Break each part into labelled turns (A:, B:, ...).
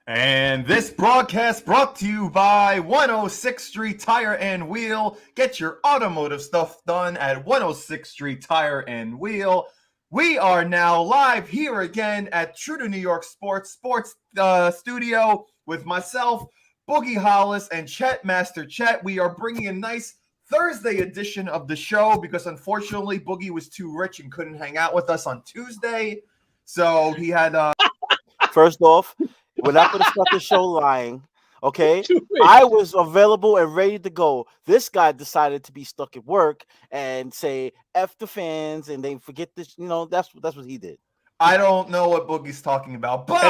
A: And this broadcast brought to you by 106th Street Tire and Wheel. Get your automotive stuff done at 106th Street Tire and Wheel. We are now live here again at True to New York Sports studio with myself, Boogie Hollis, and Chet Master Chet. We are bringing a nice Thursday edition of the show because unfortunately Boogie was too rich and couldn't hang out with us on Tuesday. So he had...
B: First off, we're not going to start the show lying, okay? I was available and ready to go. This guy decided to be stuck at work and say F the fans and they forget this. You know, that's what he did.
A: I don't know what Boogie's talking about, but...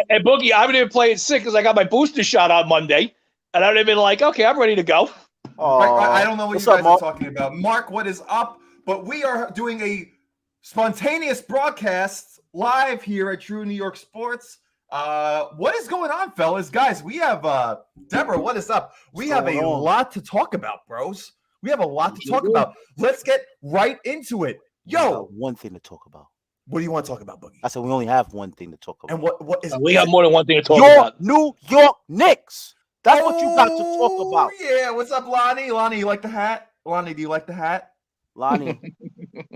C: And Boogie, I didn't play it sick because I got my booster shot on Monday, and I would have been like, okay, I'm ready to go.
A: I don't know what you guys are talking about. Mark, what is up? But we are doing a spontaneous broadcast live here at True New York Sports. What is going on, fellas? Guys, we have Deborah, what is up? We have a lot to talk about, bros. We have a lot to talk about. Let's get right into it. Yo,
B: one thing to talk about.
A: What do you want to talk about, Boogie?
B: I said we only have one thing to talk about.
A: And what is
C: we have more than one thing to talk about.
B: New York Knicks. That's what you got to talk about.
A: Yeah, what's up, Lonnie? Lonnie, you like the hat? Lonnie, do you like the hat?
B: Lonnie.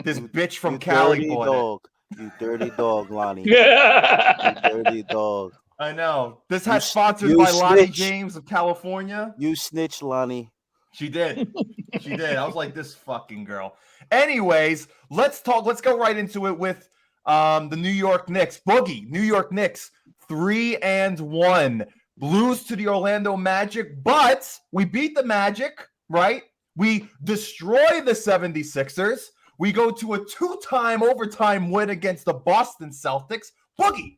A: This bitch from Cali bought it.
B: You dirty dog, Lonnie.
C: Yeah.
B: You dirty dog.
A: I know. This hat's sponsored by Lonnie James of California.
B: You snitch, Lonnie.
A: She did. She did. I was like, this fucking girl. Anyways, let's talk. Let's go right into it with the New York Knicks. Boogie, New York Knicks, 3-1. Lose to the Orlando Magic, but we beat the Magic, right? We destroy the 76ers. We go to a 2-time overtime win against the Boston Celtics. Boogie,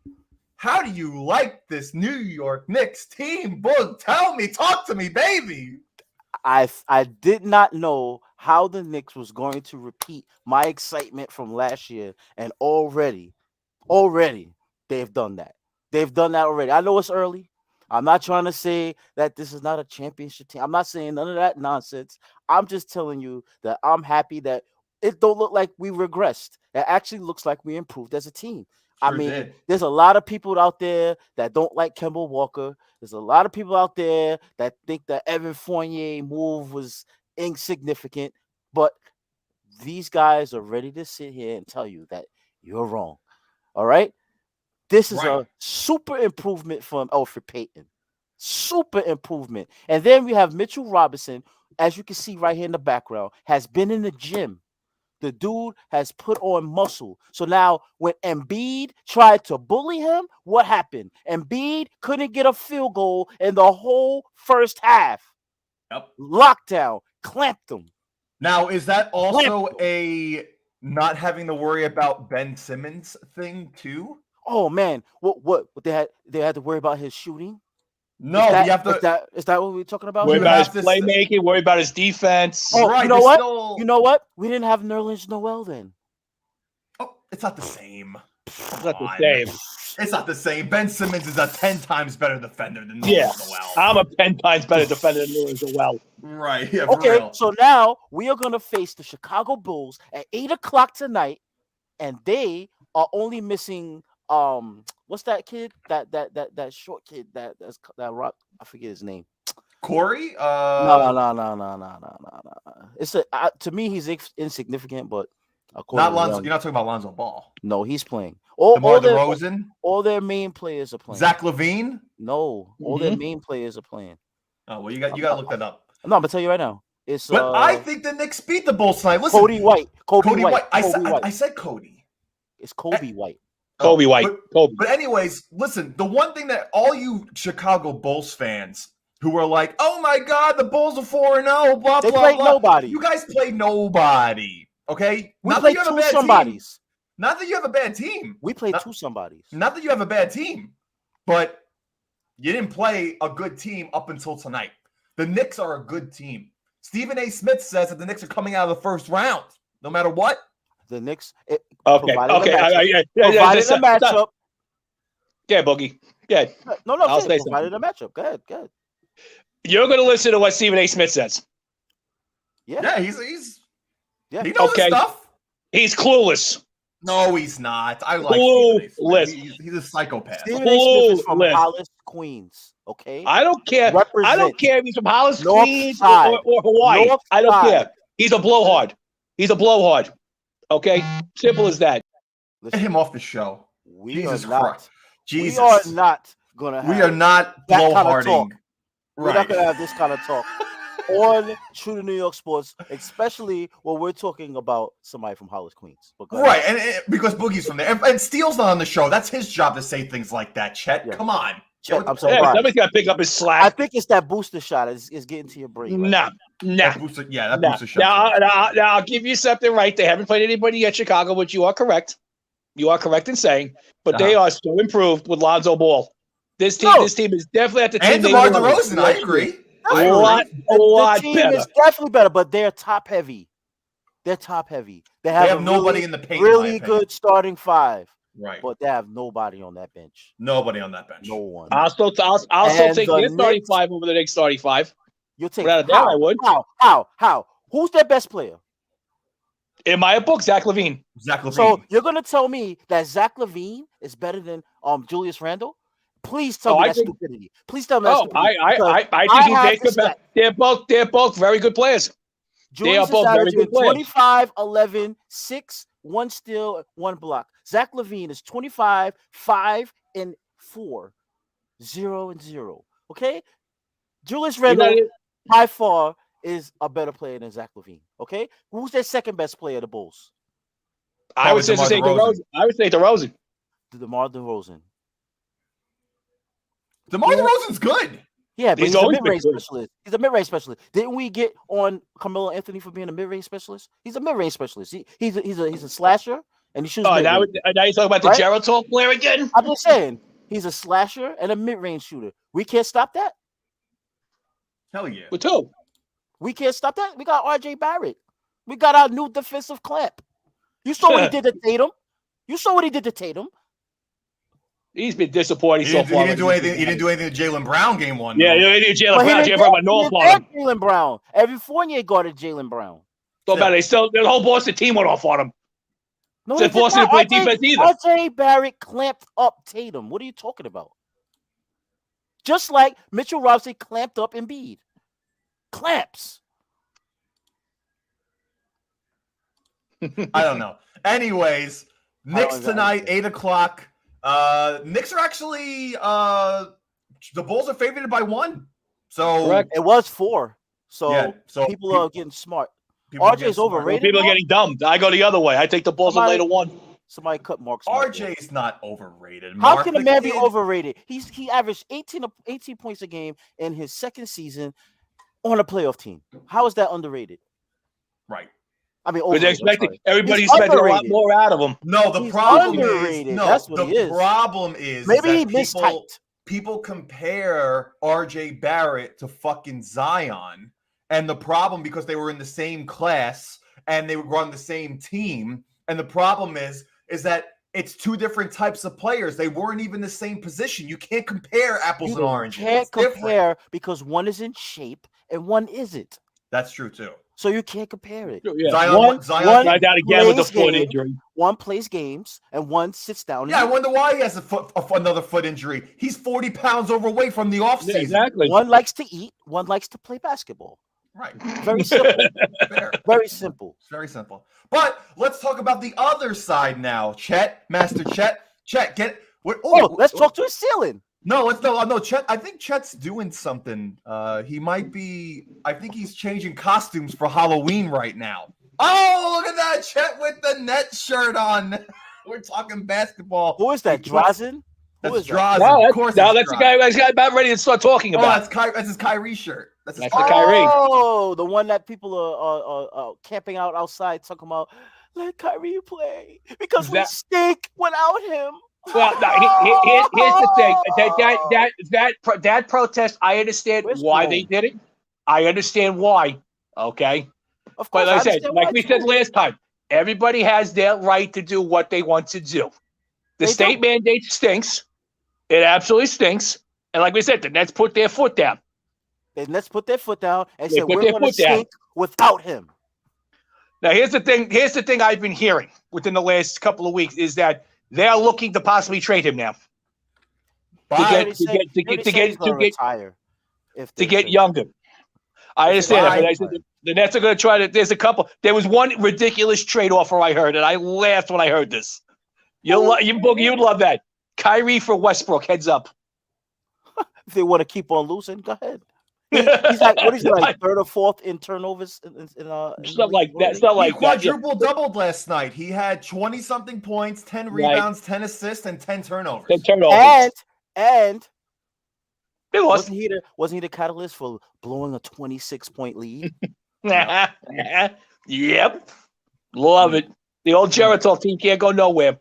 A: how do you like this New York Knicks team? Boog, tell me, talk to me, baby.
B: I did not know how the Knicks was going to repeat my excitement from last year, and already they've done that. They've done that already. I know it's early. I'm not trying to say that this is not a championship team. I'm not saying none of that nonsense. I'm just telling you that I'm happy that it don't look like we regressed. It actually looks like we improved as a team. There's a lot of people out there that don't like Kemba Walker. There's a lot of people out there that think that Evan Fournier move was insignificant. But these guys are ready to sit here and tell you that you're wrong. All right? This is a super improvement from Elfrid Payton. Super improvement. And then we have Mitchell Robinson, as you can see right here in the background, has been in the gym. The dude has put on muscle. So now when Embiid tried to bully him, what happened? Embiid couldn't get a field goal in the whole first half.
A: Yep.
B: Lockdown. Clamped him.
A: Now, is that also a not having to worry about Ben Simmons thing too?
B: Oh man, what they had to worry about his shooting?
A: No,
B: we
A: have to.
B: Is that what we're talking about?
C: Worry about his playmaking. Worry about his defense.
B: Oh, right. You know what? We didn't have Nerlens Noel then.
A: Oh, it's not the same.
C: It's not the same.
A: It's not the same. Ben Simmons is a 10 times better defender than Nerlens Noel.
C: I'm a 10 times better defender than Nerlens Noel.
A: Right. Yeah,
B: okay. So now we are gonna face the Chicago Bulls at 8:00 tonight, and they are only missing. What's that kid? That short kid that rock? I forget his name.
A: Corey?
B: No. It's to me he's insignificant, but
A: not Lonzo. You're not talking about Lonzo Ball.
B: No, he's playing.
A: DeMar DeRozan.
B: All their main players are playing.
A: Zach LaVine.
B: No, all their main players are playing.
A: Oh well, you got to look that up.
B: No, I'm gonna tell you right now.
A: But I think the Knicks beat the Bulls tonight. Listen,
B: Cody White.
A: I said Cody.
B: It's Kobe White.
C: Kobe White.
A: But anyways, listen, the one thing that all you Chicago Bulls fans who are like, oh my God, the Bulls are 4-0, blah, blah, blah. They played
B: nobody.
A: You guys played nobody, okay?
B: We played two somebodies.
A: Not that you have a bad team.
B: We played two somebodies.
A: Not that you have a bad team, but you didn't play a good team up until tonight. The Knicks are a good team. Stephen A. Smith says that the Knicks are coming out of the first round, no matter what.
B: The Knicks.
C: Provided
B: a matchup.
C: Yeah, Boogie. Yeah.
B: No. Provided a matchup. Go ahead.
C: You're going to listen to what Stephen A. Smith says.
A: Yeah, he knows his stuff.
C: He's clueless.
A: No, he's not. I like
C: clueless.
A: He's a psychopath.
B: Stephen A. Smith is from Hollis. Queens. Okay.
C: I don't care. I don't
B: Represent.
C: care if he's from Hollis,
B: North
C: Queens,
B: side.
C: or Hawaii.
B: North
C: I don't
B: side.
C: care. He's a blowhard. He's a blowhard. Okay, simple as that.
A: Get him off the show. Jesus Christ. Jesus.
B: We are not gonna have
A: We are not
B: that kind of
A: blowharding.
B: talk. We're not
A: Right.
B: gonna have this kind of talk on True to New York Sports, especially when we're talking about somebody from Hollis, Queens. But go
A: Right,
B: ahead.
A: and because Boogie's from there, and Steele's not on the show. That's his job to say things like that. Chet,
B: Yeah.
A: come on.
B: Chet, I'm
C: Yeah,
B: surprised.
C: somebody's got to pick up his
B: I
C: slack.
B: think it's that booster shot is getting to your brain. Right
C: Nah.
A: That booster, yeah, that
C: Nah.
A: booster shot.
C: Now, I'll give you something right. They haven't played anybody at Chicago, which you are correct. You are correct in saying, but they are so improved with Lonzo Ball. This team is definitely at the team.
A: And DeMar DeRozan, I agree.
C: A lot
B: the team
C: better.
B: is definitely better, but they're top heavy. They're top heavy. They have
A: nobody in the paint.
B: Really good starting five.
A: Right.
B: But they have nobody on that bench.
A: Nobody on that bench.
B: No one.
C: I'll still take their starting five over the Knicks starting five.
B: You'll take
C: Without a doubt, I would.
B: How? Who's their best player?
C: In my book, Zach LaVine.
A: Zach LaVine.
B: So you're gonna tell me that Zach LaVine is better than Julius Randle? Please tell me that's stupidity. Please tell me that's stupidity.
C: I think they're both very good players.
B: Julius
C: they are both very good players.
B: 25, 11, 6, 1 steal, 1 block. Zach LaVine is 25, 5, and 4, 0 and 0. Okay? Julius Randle by far is a better player than Zach LaVine. Okay? Who's their second best player, the Bulls?
C: I would say DeRozan. I would say DeRozan.
B: DeMar DeRozan.
A: DeMar DeRozan's good.
B: Yeah, but he's a mid-range specialist. He's a mid-range specialist. Didn't we get on Carmelo Anthony for being a mid-range specialist? He's a mid-range specialist. He's a slasher, and he shoots.
C: Oh, now you're talking about the Geritol player again?
B: I'm just saying, he's a slasher and a mid-range shooter. We can't stop that.
A: Hell yeah.
C: With who?
B: We can't stop that. We got RJ Barrett. We got our new defensive clamp. You saw what he did to Tatum.
C: He's been disappointing so far.
A: He didn't do anything to Jaylen Brown game one.
C: Yeah, he did Jaylen Brown. Jaylen Brown North on him.
B: Jaylen Brown. Every Fournier guarded Jaylen Brown.
C: Don't matter. The whole Boston team went off on him.
B: No,
C: Said Boston didn't play defense either.
B: RJ Barrett clamped up Tatum. What are you talking about? Just like Mitchell Robinson clamped up Embiid. Clamps.
A: I don't know. Anyways, Knicks tonight, 8:00. Knicks are actually the Bulls are favored by 1. So
B: correct. It was 4. So,
A: yeah, so
B: people are getting smart. RJ's overrated.
C: People are getting dumb. I go the other way. I take the Bulls and lay to 1.
B: Somebody cut Mark's.
A: RJ's not overrated.
B: How can a man be overrated? He averaged 18 points a game in his second season on a playoff team. How is that underrated?
A: Right.
B: I mean,
C: everybody's expecting a lot more out of him.
A: No, the problem is the problem is
B: maybe he mistyped.
A: People compare RJ Barrett to fucking Zion, and the problem because they were in the same class and they were on the same team, and the problem is that it's two different types of players. They weren't even the same position. You can't compare apples and oranges.
B: You can't compare because one is in shape and one isn't.
A: That's true too.
B: So you can't compare it.
C: Yeah.
A: Zion
C: right down again with the foot injury.
B: One plays games and one sits down.
A: Yeah, I wonder why he has another foot injury. He's 40 pounds overweight from the offseason.
C: Yeah, exactly.
B: One likes to eat. One likes to play basketball.
A: Right.
B: Very simple. Very simple.
A: It's very simple. But let's talk about the other side now. Master Chet, get.
B: Let's talk to his ceiling.
A: No, Chet. I think Chet's doing something. He might be. I think he's changing costumes for Halloween right now. Oh, look at that, Chet with the net shirt on. We're talking basketball.
B: Who is that, Drazen?
A: That's Drazen. Of course.
C: That's the guy that's about ready to start talking about.
A: That's his Kyrie shirt.
C: That's the Kyrie.
B: Oh, the one that people are camping out outside talking about. Let Kyrie play because we stink without him.
C: Well, here's the thing. That protest, I understand why they did it. I understand why. Okay.
B: Of course,
C: but like we said last time, everybody has their right to do what they want to do. The state mandate stinks. It absolutely stinks. And like we said, the Nets put their foot down.
B: The Nets put their foot down and said we're going to stink without him.
C: Now, here's the thing. Here's the thing I've been hearing within the last couple of weeks is that they're looking to possibly trade him now.
A: Bye.
B: retire.
C: To get younger. I understand that, but I said the Nets are going to try to. There's a couple. There was one ridiculous trade offer I heard, and I laughed when I heard this. Boogie, you'd love that. Kyrie for Westbrook, heads up.
B: If they want to keep on losing, go ahead. He's like, what is he, like, third or fourth in turnovers?
C: It's not like that. It's not like
A: he quadruple-doubled last night. He had 20-something points, 10 rebounds, 10 assists, and 10 turnovers.
C: 10 turnovers.
B: And
C: they lost.
B: Wasn't he the catalyst for blowing a 26-point lead?
C: Yep. Love it. The old Geritol team can't go nowhere.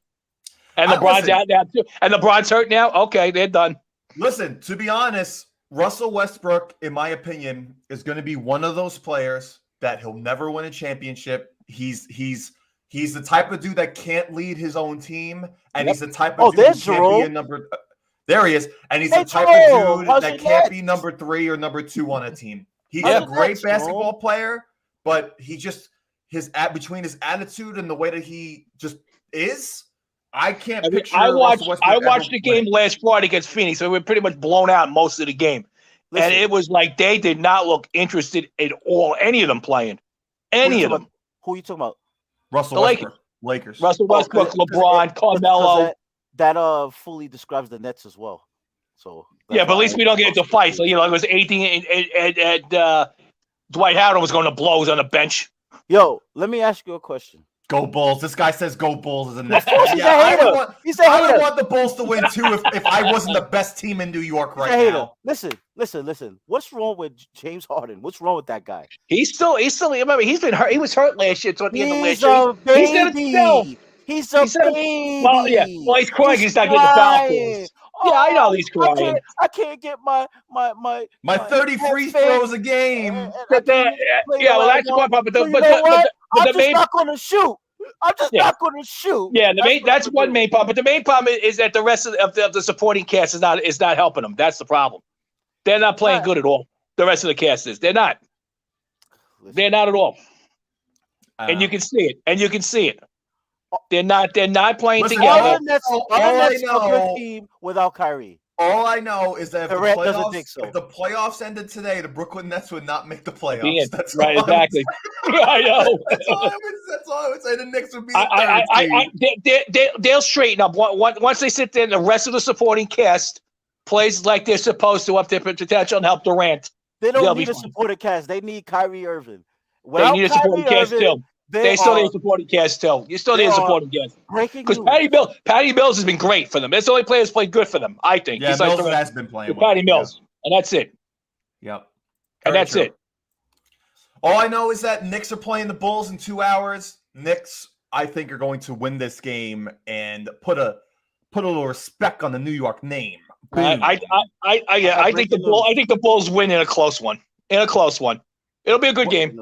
C: And LeBron's out now, too. And LeBron's hurt now? Okay, they're done.
A: Listen, to be honest, Russell Westbrook, in my opinion, is going to be one of those players that he'll never win a championship. He's the type of dude that can't lead his own team, and he's the type of dude that can't be a number. There he is, and he's the type of dude that can't be number 3 or number 2 on a team. He's a great basketball player, but he just between his attitude and the way that he just is. I can't picture.
C: I watched the game last Friday against Phoenix, so we were pretty much blown out most of the game. Listen, and it was like they did not look interested at all. Any of them playing. Any of them.
B: Who are you talking about?
A: Russell Westbrook. Lakers.
C: Russell Westbrook, LeBron, Carmelo.
B: That fully describes the Nets as well. So
C: yeah, but at least we don't get into fights. So it was 18 and Dwight Howard was going to blows on the bench.
B: Yo, let me ask you a question.
A: Go Bulls. This guy says go Bulls as a Nets.
B: I
A: would want the Bulls to win too if I wasn't the best team in New York right now.
B: Listen. What's wrong with James Harden? What's wrong with that guy?
C: He's still remember, he's been hurt. He was hurt last year, so at the end of last
B: year. He's a baby.
C: Well, yeah. Well, he's crying. He's not getting the foul calls. Yeah, I know he's crying.
B: I can't get my
A: 30 free throws a game.
C: Yeah, well, that's one part. But
B: I'm just not going to shoot. Not going to shoot.
C: Yeah, that's one main problem. But the main problem is that the rest of the supporting cast is not helping them. That's the problem. They're not playing good at all. The rest of the cast is. They're not. They're not at all. And you can see it. They're not playing together.
B: All the Nets are a good team without Kyrie.
A: All I know is that if the playoffs ended today, the Brooklyn Nets would not make the playoffs. That's
C: right, exactly. I know.
A: That's all I would say. The Knicks would be the third team.
C: They'll straighten up. Once they sit there and the rest of the supporting cast plays like they're supposed to up their potential and help Durant.
B: They don't need a supporting cast. They need Kyrie Irving.
C: They need a supporting cast too. They still need a supporting cast too. You still need a supporting cast. Because Patty Mills has been great for them. That's the only player who's played good for them, I think.
A: Yeah, Mills has been playing
C: well. Patty Mills. Yeah. And that's it.
A: Yep.
C: And that's it.
A: All I know is that Knicks are playing the Bulls in 2 hours. Knicks, I think, are going to win this game and put a little respect on the New York name.
C: I think the Bulls win in a close one. It'll be a good game.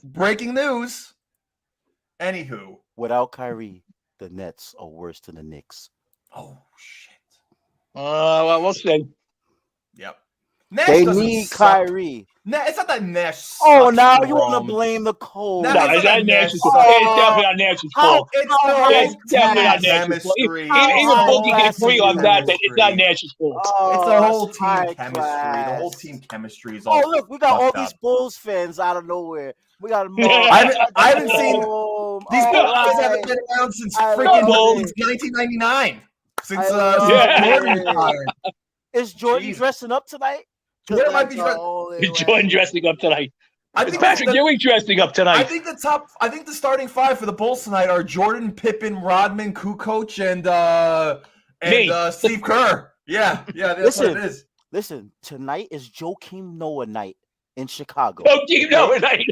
A: Breaking news. Anywho.
B: Without Kyrie, the Nets are worse than the Knicks.
A: Oh, shit.
C: Well, we'll see.
A: Yep.
B: They need Kyrie.
A: It's not that Nash sucks.
B: Oh, now you want to blame the cold.
C: No, it's not Nash's fault. It's definitely not Nash's fault.
A: It's definitely not Nash's fault.
C: Even Boogie can agree on that it's not Nash's fault.
A: It's the whole team chemistry. The whole team chemistry is all.
B: Oh, look, we got all these Bulls fans out of nowhere. We got
A: I haven't seen these Bulls haven't been around since freaking 1999. Since Jordan retired.
B: Is Jordan dressing up tonight?
A: Jordan might be
C: Jordan dressing up tonight. Is Patrick Ewing dressing up tonight?
A: I think the starting 5 for the Bulls tonight are Jordan, Pippen, Rodman, Kukoc, and Steve Kerr. Yeah, that's what it is.
B: Listen, tonight is Joakim Noah night in Chicago.
C: Joakim Noah night.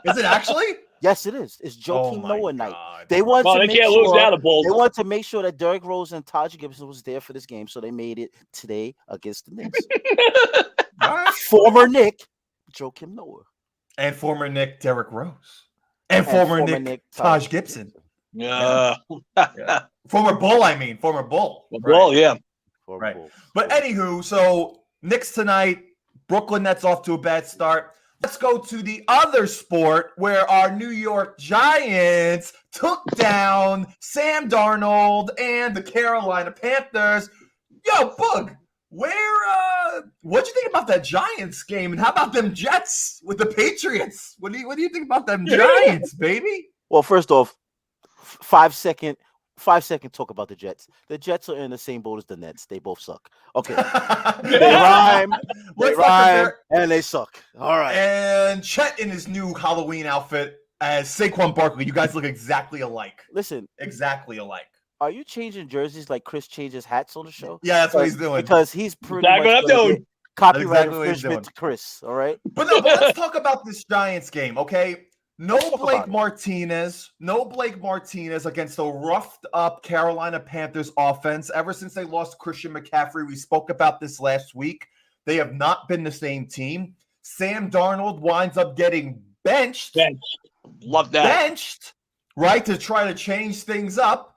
A: Is it actually?
B: Yes, it is. It's Joakim Noah night. They
C: can't lose now, the Bulls.
B: They want to make sure that Derrick Rose and Taj Gibson was there for this game, so they made it today against the Knicks. Former Knick, Joakim Noah.
A: And former Knick, Derrick Rose. And former Knick, Taj Gibson.
C: Yeah.
A: Former Bull, I mean. Former Bull.
C: Bull, yeah.
A: Right. But anywho, so Knicks tonight, Brooklyn Nets off to a bad start. Let's go to the other sport where our New York Giants took down Sam Darnold and the Carolina Panthers. Yo, Boog, what'd you think about that Giants game, and how about them Jets with the Patriots? What do you think about them Giants, baby?
B: Well, first off, 5 second talk about the Jets. The Jets are in the same boat as the Nets. They both suck. Okay. They rhyme, and they suck. All right.
A: And Chet in his new Halloween outfit as Saquon Barkley. You guys look exactly alike.
B: Listen.
A: Exactly alike.
B: Are you changing jerseys like Chris changes hats on the show?
A: Yeah, that's what he's doing.
B: Because he's pretty
C: That's what I'm doing.
B: Copyright
A: exactly
B: infringement to Chris, all right?
A: But let's talk about this Giants game, okay? No Blake Martinez against a roughed up Carolina Panthers offense. Ever since they lost Christian McCaffrey, we spoke about this last week. They have not been the same team. Sam Darnold winds up getting benched.
C: Love that.
A: Benched, right, to try to change things up.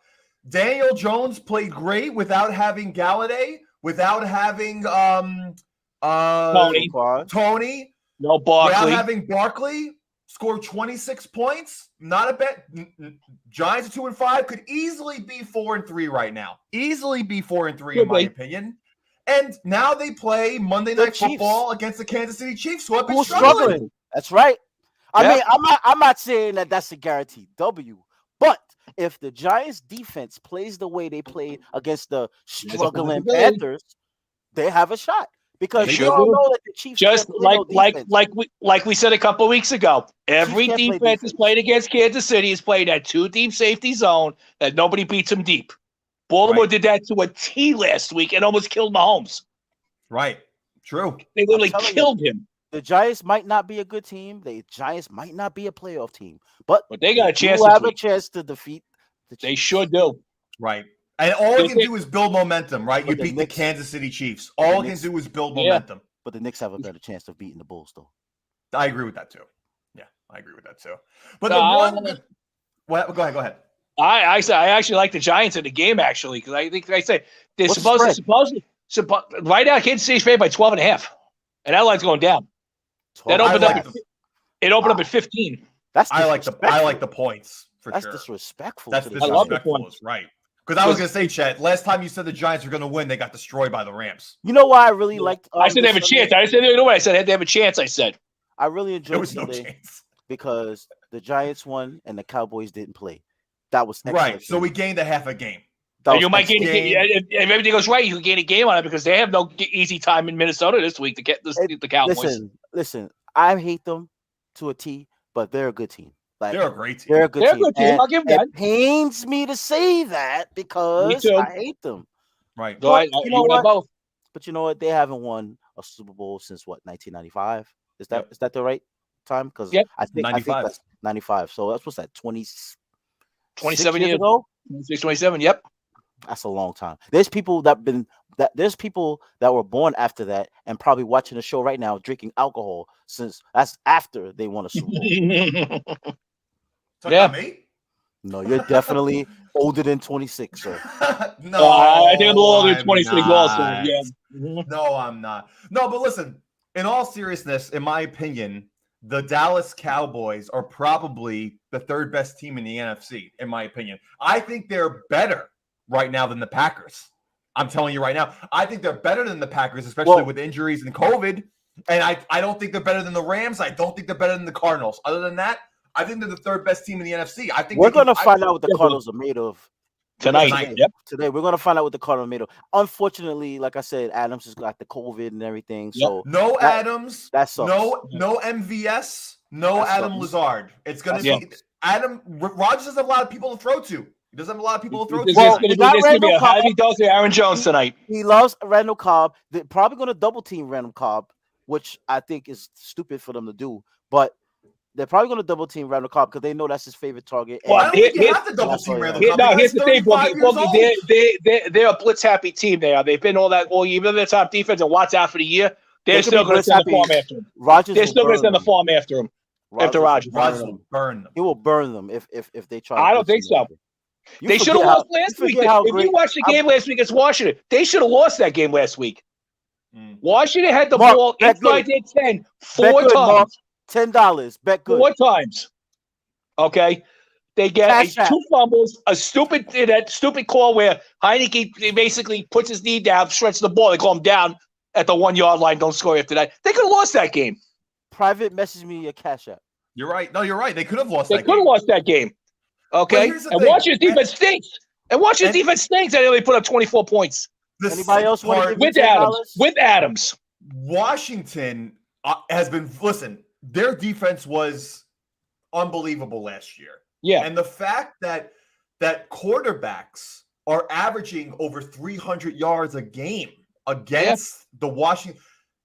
A: Daniel Jones played great without having Galladay, without having Tony.
C: No Barkley.
A: Without having Barkley. Scored 26 points. Not a bet. Giants are 2-5. Could easily be 4-3 right now. Easily be 4-3 in my opinion. And now they play Monday Night Football against the Kansas City Chiefs, who have been struggling.
B: That's right. I mean, I'm not saying that that's a guaranteed W, but if the Giants defense plays the way they played against the struggling Panthers, they have a shot. Because you all know that the Chiefs
C: just like we said a couple of weeks ago, every defense is played against Kansas City is played at 2 deep safety zone that nobody beats them deep. Baltimore did that to a T last week and almost killed Mahomes.
A: Right. True.
C: They literally killed him.
B: The Giants might not be a good team. The Giants might not be a playoff team, but
C: they got a chance.
B: A chance to defeat the Chiefs.
C: They sure do.
A: Right. And all you can do is build momentum, right? You beat the Kansas City Chiefs. All you can do is build momentum.
B: But the Knicks have a better chance of beating the Bulls, though.
A: I agree with that, too. Yeah, I agree with that, too. But go ahead.
C: I actually like the Giants in the game, actually, because I think I say they're supposedly right now, Kansas City's favored by 12.5. And that line's going down. That opened up. It opened up at 15.
A: I like the points, for sure.
B: That's disrespectful.
A: That's disrespectful. I love the points. Right. Because I was going to say, Chet, last time you said the Giants were going to win, they got destroyed by the Rams.
B: You know why I really liked
C: I said they have a chance. I said, you know what? I said they have a chance, I said.
B: I really enjoyed
A: there was no chance.
B: Because the Giants won and the Cowboys didn't play. That was excellent.
A: Right. So we gained a half a game.
C: You might gain a game. If everything goes right, you can gain a game on it because they have no easy time in Minnesota this week to get the Cowboys.
B: Listen, I hate them to a T, but they're a good team. Like,
A: they're a great team.
B: They're a good team.
C: I'll give them that.
B: It pains me to say that because I hate them.
A: Right.
B: But you know what? Both. But you know what? They haven't won a Super Bowl since 1995. Is that the right time? Because I think that's 95. So that's what's that?
C: 27 years ago. 27. Yep.
B: That's a long time. There's people that were born after that and probably watching the show right now drinking alcohol since that's after they won a Super Bowl.
A: About me?
B: No, you're definitely older than 26, sir.
A: No,
C: I think I'm a little older than 26 also. Yeah.
A: No, I'm not. No, but listen, in all seriousness, in my opinion, the Dallas Cowboys are probably the third best team in the NFC, in my opinion. I think they're better right now than the Packers. I'm telling you right now. I think they're better than the Packers, especially with injuries and COVID. And I don't think they're better than the Rams. I don't think they're better than the Cardinals. Other than that, I think they're the third best team in the NFC. I think
B: we're going to find out what the Cardinals are made of
C: tonight. Yep.
B: Today, we're going to find out what the Cardinals are made of. Unfortunately, like I said, Adams has got the COVID and everything. So
A: no Adams.
B: That sucks.
A: No MVS. No Adam Lazard. It's going to be Adam. Rodgers doesn't have a lot of people to throw to. He doesn't have a lot of people to throw to.
C: Well, there's going to be a heavy dose of Aaron Jones tonight.
B: He loves Randall Cobb. They're probably going to double team Randall Cobb, which I think is stupid for them to do. But they're probably going to double team Randall Cobb because they know that's his favorite target.
A: Well, I don't think you have to double team Randall Cobb.
C: No, here's the thing, Boogie. They're a blitz happy team. They are. They've been all year. Even their top defense and Watts out for the year. They're still going to send the farm after him. They're still going to send the farm after him. After Rodgers,
A: burn them.
B: He will burn them if they try.
C: I don't think so. They should have lost last week. If you watched the game last week against Washington, they should have lost that game last week. Washington had the ball inside their 10 four times.
B: $10. Bet good.
C: 4 times. Okay. They get 2 fumbles, a stupid call where Heineke basically puts his knee down, stretches the ball. They call him down at the 1 yard line. Don't score after that. They could have lost that game.
B: Private message me your cash app.
A: You're right. No, you're right. They could have lost
C: They
A: that game.
C: could have lost that game. Okay. And Washington's defense stinks. And Washington's defense stinks. And they only put up 24 points.
B: Anybody else want to give
C: with Adams?
A: Washington has been, listen, their defense was unbelievable last year.
C: Yeah.
A: And the fact that quarterbacks are averaging over 300 yards a game against the Washington,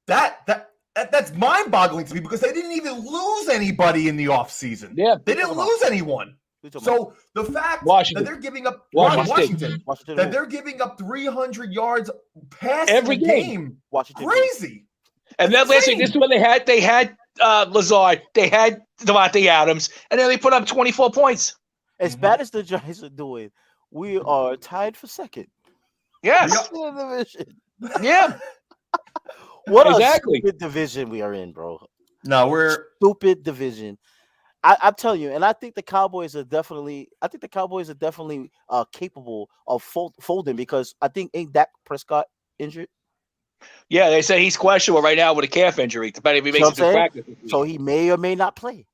A: that's mind-boggling to me because they didn't even lose anybody in the offseason.
C: Yeah.
A: They didn't lose anyone. So the fact that they're giving up that they're giving up 300 yards passing
C: every
A: game, crazy.
C: And then last week, this is when they had Lazard, they had Devontae Adams, and then they put up 24 points.
B: As bad as the Giants are doing, we are tied for second.
C: Yes. Yeah.
B: What a stupid division we are in, bro.
A: No, we're
B: stupid division. I'm telling you, and I think the Cowboys are definitely capable of folding because I think ain't Dak Prescott injured?
C: Yeah, they say he's questionable right now with a calf injury, depending if he makes it to practice.
B: So he may or may not play.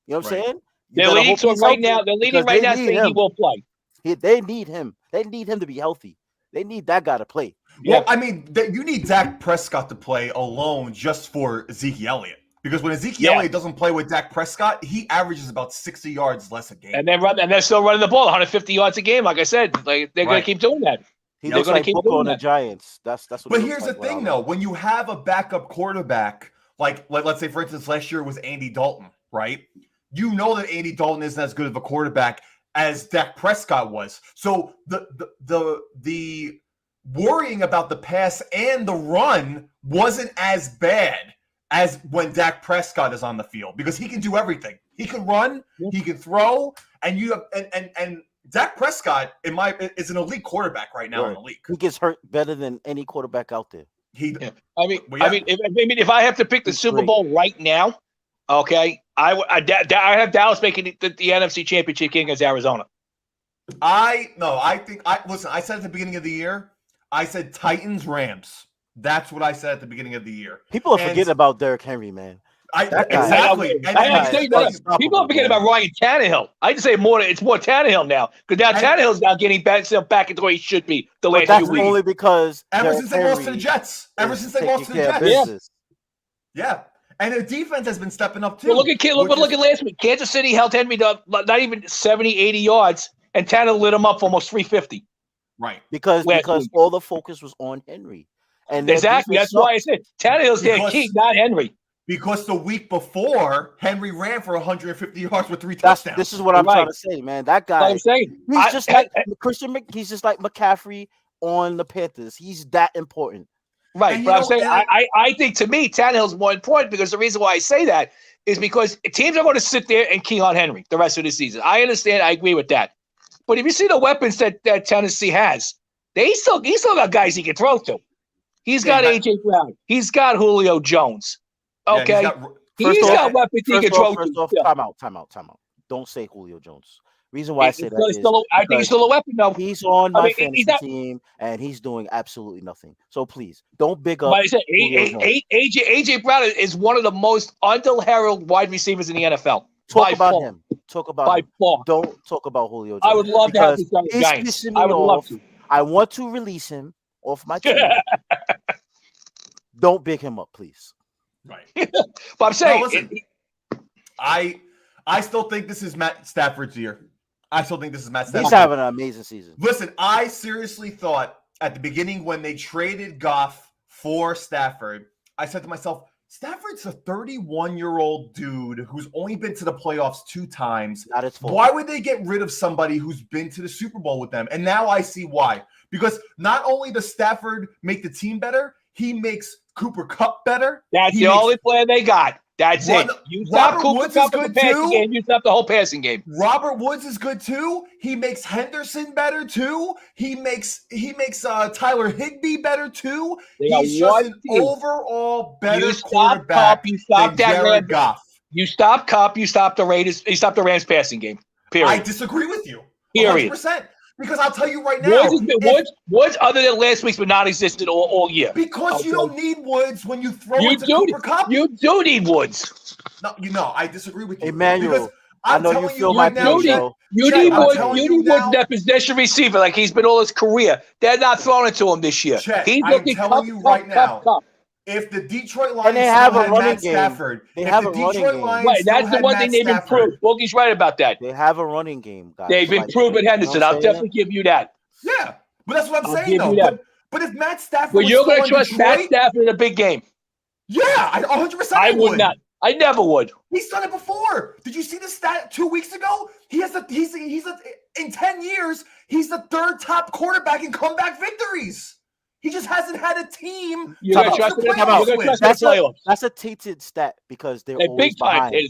B: You know what I'm saying?
C: They're leading to him right now. They're leading right now saying he will play.
B: They need him. They need him to be healthy. They need that guy to play.
A: Well, I mean, you need Dak Prescott to play alone just for Ezekiel Elliott. Because when Ezekiel Elliott doesn't play with Dak Prescott, he averages about 60 yards less a game.
C: And they're still running the ball 150 yards a game. Like I said, like they're going to keep doing that.
B: He looks like Book on the Giants. That's what.
A: But here's the thing, though: when you have a backup quarterback, like let's say, for instance, last year was Andy Dalton, right? You know that Andy Dalton isn't as good of a quarterback as Dak Prescott was. So the worrying about the pass and the run wasn't as bad as when Dak Prescott is on the field because he can do everything. He can run, he can throw, and you have and Dak Prescott is an elite quarterback right now in the league.
B: He gets hurt better than any quarterback out there.
C: If I have to pick the Super Bowl right now, okay, I have Dallas making the NFC Championship game against Arizona.
A: I said at the beginning of the year, I said Titans Rams. That's what I said at the beginning of the year.
B: People are forgetting about Derrick Henry, man.
A: Exactly.
C: People are forgetting about Ryan Tannehill. I just say it's more Tannehill now because now Tannehill's now getting back into where he should be the last few weeks.
B: That's only because
A: ever since they lost to the Jets. Yeah. And their defense has been stepping up too.
C: Well, look at last week. Kansas City held Henry to not even 70, 80 yards, and Tannehill lit him up for almost 350.
A: Right.
B: Because all the focus was on Henry. And
C: exactly. That's why I said Tannehill's their key, not Henry.
A: Because the week before, Henry ran for 150 yards with 3 touchdowns.
B: This is what I'm trying to say, man. That guy,
C: I'm saying.
B: He's just like McCaffrey on the Panthers. He's that important.
C: Right. But I'm saying I think to me, Tannehill's more important because the reason why I say that is because teams are going to sit there and key on Henry the rest of the season. I understand. I agree with that. But if you see the weapons that Tennessee has, he still got guys he can throw to. He's got A.J. Brown. He's got Julio Jones. Okay. He's got weapons he can throw to.
B: Time out. Don't say Julio Jones. Reason why I say that is
C: I think he's still a weapon, though.
B: He's on my fantasy team, and he's doing absolutely nothing. So please, don't big up.
C: But I said A.J. Brown is one of the most under-heralded wide receivers in the NFL.
B: Talk about him.
C: Far.
B: Don't talk about Julio Jones.
C: I would love to have this guy.
B: Giants. I would love to. I want to release him off my team. Don't big him up, please.
A: Right.
C: But I'm saying,
A: listen, I still think this is Matt Stafford's year. He's
B: having an amazing season.
A: Listen, I seriously thought at the beginning when they traded Goff for Stafford, I said to myself, Stafford's a 31-year-old dude who's only been to the playoffs 2 times.
B: Not his fault.
A: Why would they get rid of somebody who's been to the Super Bowl with them? And now I see why. Because not only does Stafford make the team better, he makes Cooper Kupp better.
C: That's the only player they got. That's it. You stop Cooper Kupp in the passing game, you stop the whole passing game.
A: Robert Woods is good too. He makes Henderson better too. He makes Tyler Higbee better too. He's just an overall better quarterback than Jared Goff.
C: You stop Cup. You stop the Raiders. You stop the Rams passing game. Period.
A: I disagree with you.
C: Period.
A: 100%. Because I'll tell you right now.
C: Woods, other than last week's, been non-existent all year.
A: Because you don't need Woods when you throw
C: You
A: it to Cooper Kupp.
C: You do need Woods.
A: No, I disagree with you.
B: Emmanuel,
A: I
B: know you feel my pain, bro.
C: You need Woods. You need Woods, that possession receiver, like he's been all his career. They're not throwing it to him this year. He's looking
A: telling you right now. If the Detroit Lions
B: have a running
A: Matt Stafford,
B: they have a running game.
C: Right, that's the one thing they've improved. Boogie's right about that.
B: They have a running game, guys.
C: They've improved with Henderson. I'll definitely give you that.
A: Yeah, but that's what I'm saying, though. But if Matt Stafford,
C: well, you're going to trust Matt Stafford in a big game.
A: Yeah, I 100%.
C: I would not. I never would.
A: He's done it before. Did you see the stat 2 weeks ago? He's in 10 years, he's the third top quarterback in comeback victories. He just hasn't had a team.
C: You're going to trust him in the playoffs.
B: That's a tainted stat because they're always
C: big time
B: behind.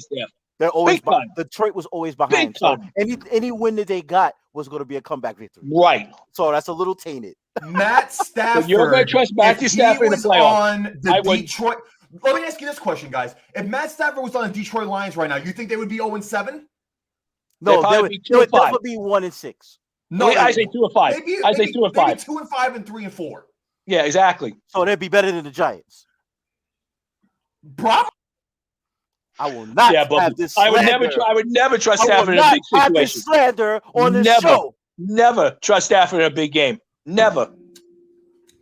B: They're always behind. Detroit was always behind. So any win that they got was going to be a comeback victory.
C: Right.
B: So that's a little tainted.
A: Matt Stafford.
C: So you're going to trust Matthew Stafford in the playoffs.
A: Detroit. Let me ask you this question, guys. If Matt Stafford was on the Detroit Lions right now, you think they would be 0-7?
B: No, they would be 1-6.
C: No, I say 2-5. I say 2-5.
A: Maybe 2-5 and 3-4.
C: Yeah, exactly.
B: So they'd be better than the Giants.
A: Probably.
B: I will not have this slander.
C: I would never trust Stafford in a big situation.
B: This slander on this show.
C: Never trust Stafford in a big game. Never.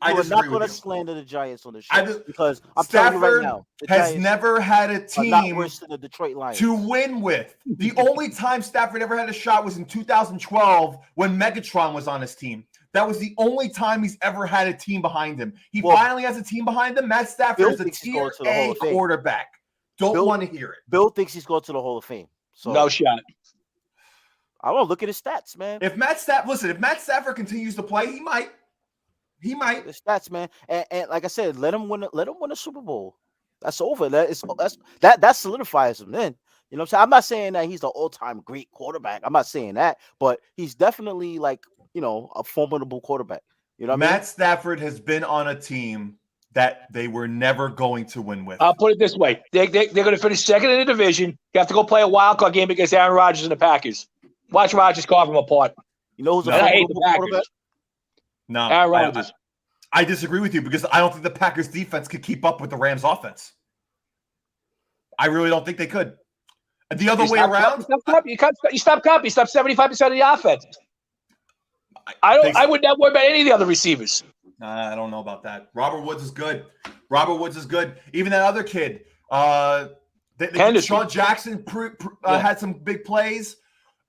B: We're not going to slander the Giants on the show because I'm telling you right now, the
A: Giants has never had a team
B: not worse than the Detroit Lions
A: to win with. The only time Stafford ever had a shot was in 2012 when Megatron was on his team. That was the only time he's ever had a team behind him. He finally has a team behind him. Matt Stafford is a tier A quarterback. Don't want to hear it.
B: Bill thinks he's going to the Hall of Fame. So
C: no shot.
B: I want to look at his stats, man.
A: If Matt Stafford continues to play, he might. He might.
B: The stats, man. And like I said, let him win a Super Bowl. That's over. That solidifies him then. You know what I'm saying? I'm not saying that he's the all-time great quarterback. I'm not saying that, but he's definitely a formidable quarterback. You know what I mean?
A: Matt Stafford has been on a team that they were never going to win with.
C: I'll put it this way. They're going to finish second in the division. You have to go play a wild card game against Aaron Rodgers and the Packers. Watch Rodgers carve them apart.
B: You know who's a formidable quarterback?
A: No,
C: Aaron Rodgers.
A: I disagree with you because I don't think the Packers defense could keep up with the Rams offense. I really don't think they could. The other way around,
C: you stop Cup. You stop 75% of the offense. I would not worry about any of the other receivers.
A: I don't know about that. Robert Woods is good. Even that other kid, Sean Jackson had some big plays.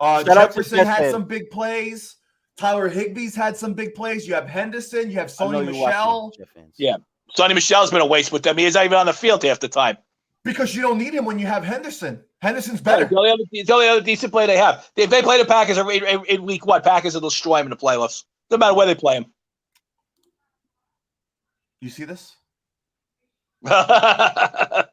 A: Jefferson had some big plays. Tyler Higbee's had some big plays. You have Henderson. You have Sonny Michel.
C: Yeah, Sonny Michel's been a waste with them. He's not even on the field half the time.
A: Because you don't need him when you have Henderson. Henderson's better.
C: The only other decent play they have. If they play the Packers in week one, Packers will destroy them in the playoffs. No matter where they play them.
A: You see this?
B: I'm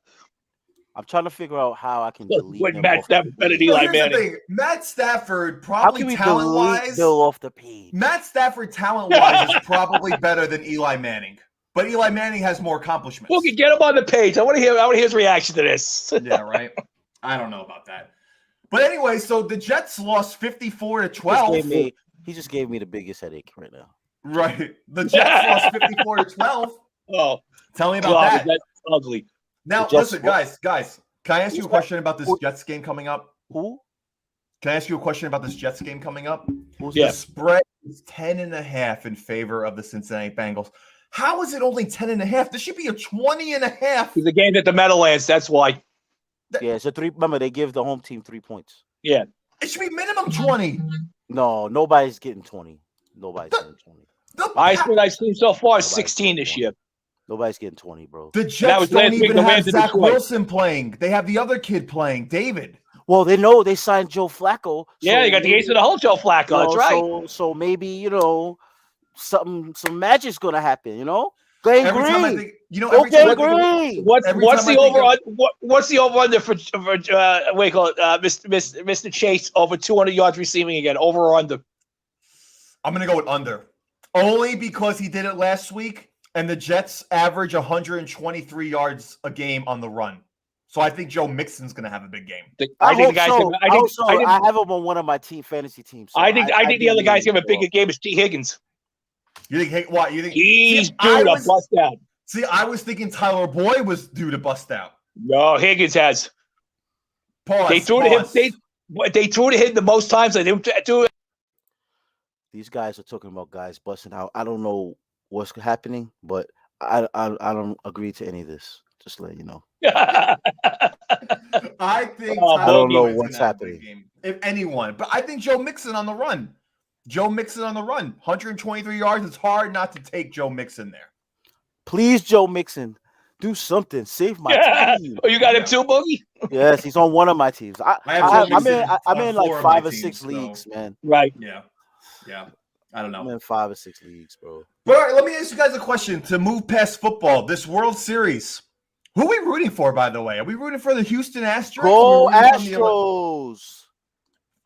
B: trying to figure out how I can delete him.
C: Matt Stafford better than Eli Manning.
A: Matt Stafford probably talent-wise.
B: Bill off the page.
A: Matt Stafford talent-wise is probably better than Eli Manning. But Eli Manning has more accomplishments.
C: Okay, get him on the page. I want to hear his reaction to this.
A: Yeah, right. I don't know about that. But anyway, so the Jets lost 54-12.
B: He just gave me the biggest headache right now.
A: Right. The Jets lost 54-12.
C: Oh.
A: Tell me about that.
C: That's ugly.
A: Now, listen, guys, can I ask you a question about this Jets game coming up?
B: Who?
A: Can I ask you a question about this Jets game coming up?
C: Yeah.
A: The spread is 10.5 in favor of the Cincinnati Bengals. How is it only 10.5? This should be a 20.5.
C: It's a game at the Meadowlands. That's why.
B: Yeah, it's a 3. Remember, they give the home team 3 points.
C: Yeah.
A: It should be minimum 20.
B: No, nobody's getting 20. Nobody's getting 20.
C: I've seen so far is 16 this year.
B: Nobody's getting 20, bro.
A: The Jets don't even have Zach Wilson playing. They have the other kid playing, David.
B: Well, they know they signed Joe Flacco.
C: Yeah, you got the ace of the whole Joe Flacco. That's right.
B: So maybe, some magic's going to happen, Gang Green.
C: What's the over under for what do you call it, Mr. Chase over 200 yards receiving again? Over or under?
A: I'm gonna go with under, only because he did it last week, and the Jets average 123 yards a game on the run. So I think Joe Mixon's going to have a big game.
B: I
C: think
B: hope
C: the guy's
B: so.
C: gonna,
B: I hope so. I have him on one of my fantasy teams. So
C: I think the other guy's gonna have a bigger
B: big.
C: game is T. Higgins.
A: You think? Hey, what you think?
C: He's due to bust out.
A: See, I was thinking Tyler Boyd was due to bust out.
C: No, Higgins has.
A: Pause.
C: They threw to him. They threw to him the most times. They didn't do it.
B: These guys are talking about guys busting out. I don't know what's happening, but I don't agree to any of this. Just to let you know.
A: I think
B: I don't know what's happening.
A: Game, if anyone, but I think Joe Mixon on the run. 123 yards. It's hard not to take Joe Mixon there.
B: Please, Joe Mixon, do something. Save my team.
C: Oh, you got him too, Boogie?
B: Yes, he's on one of my teams. I'm in like 5 or 6 leagues, man.
C: Right.
A: Yeah. I don't know.
B: I'm in 5 or 6 leagues, bro.
A: But all right, let me ask you guys a question to move past football. This World Series. Who are we rooting for, by the way? Are we rooting for the Houston Astros?
B: Go Astros!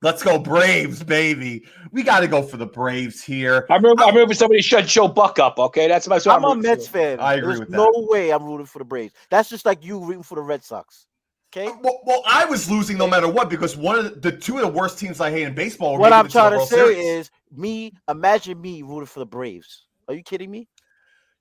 A: Let's go Braves, baby. We got to go for the Braves here.
C: I remember somebody shut Joe Buck up, okay? That's what
B: I'm a Mets fan.
A: I agree with that.
B: No way I'm rooting for the Braves. That's just like you rooting for the Red Sox. Okay?
A: Well, I was losing no matter what because two of the worst teams I hate in baseball were
B: what I'm trying to say
A: Series.
B: is imagine me rooting for the Braves. Are you kidding me?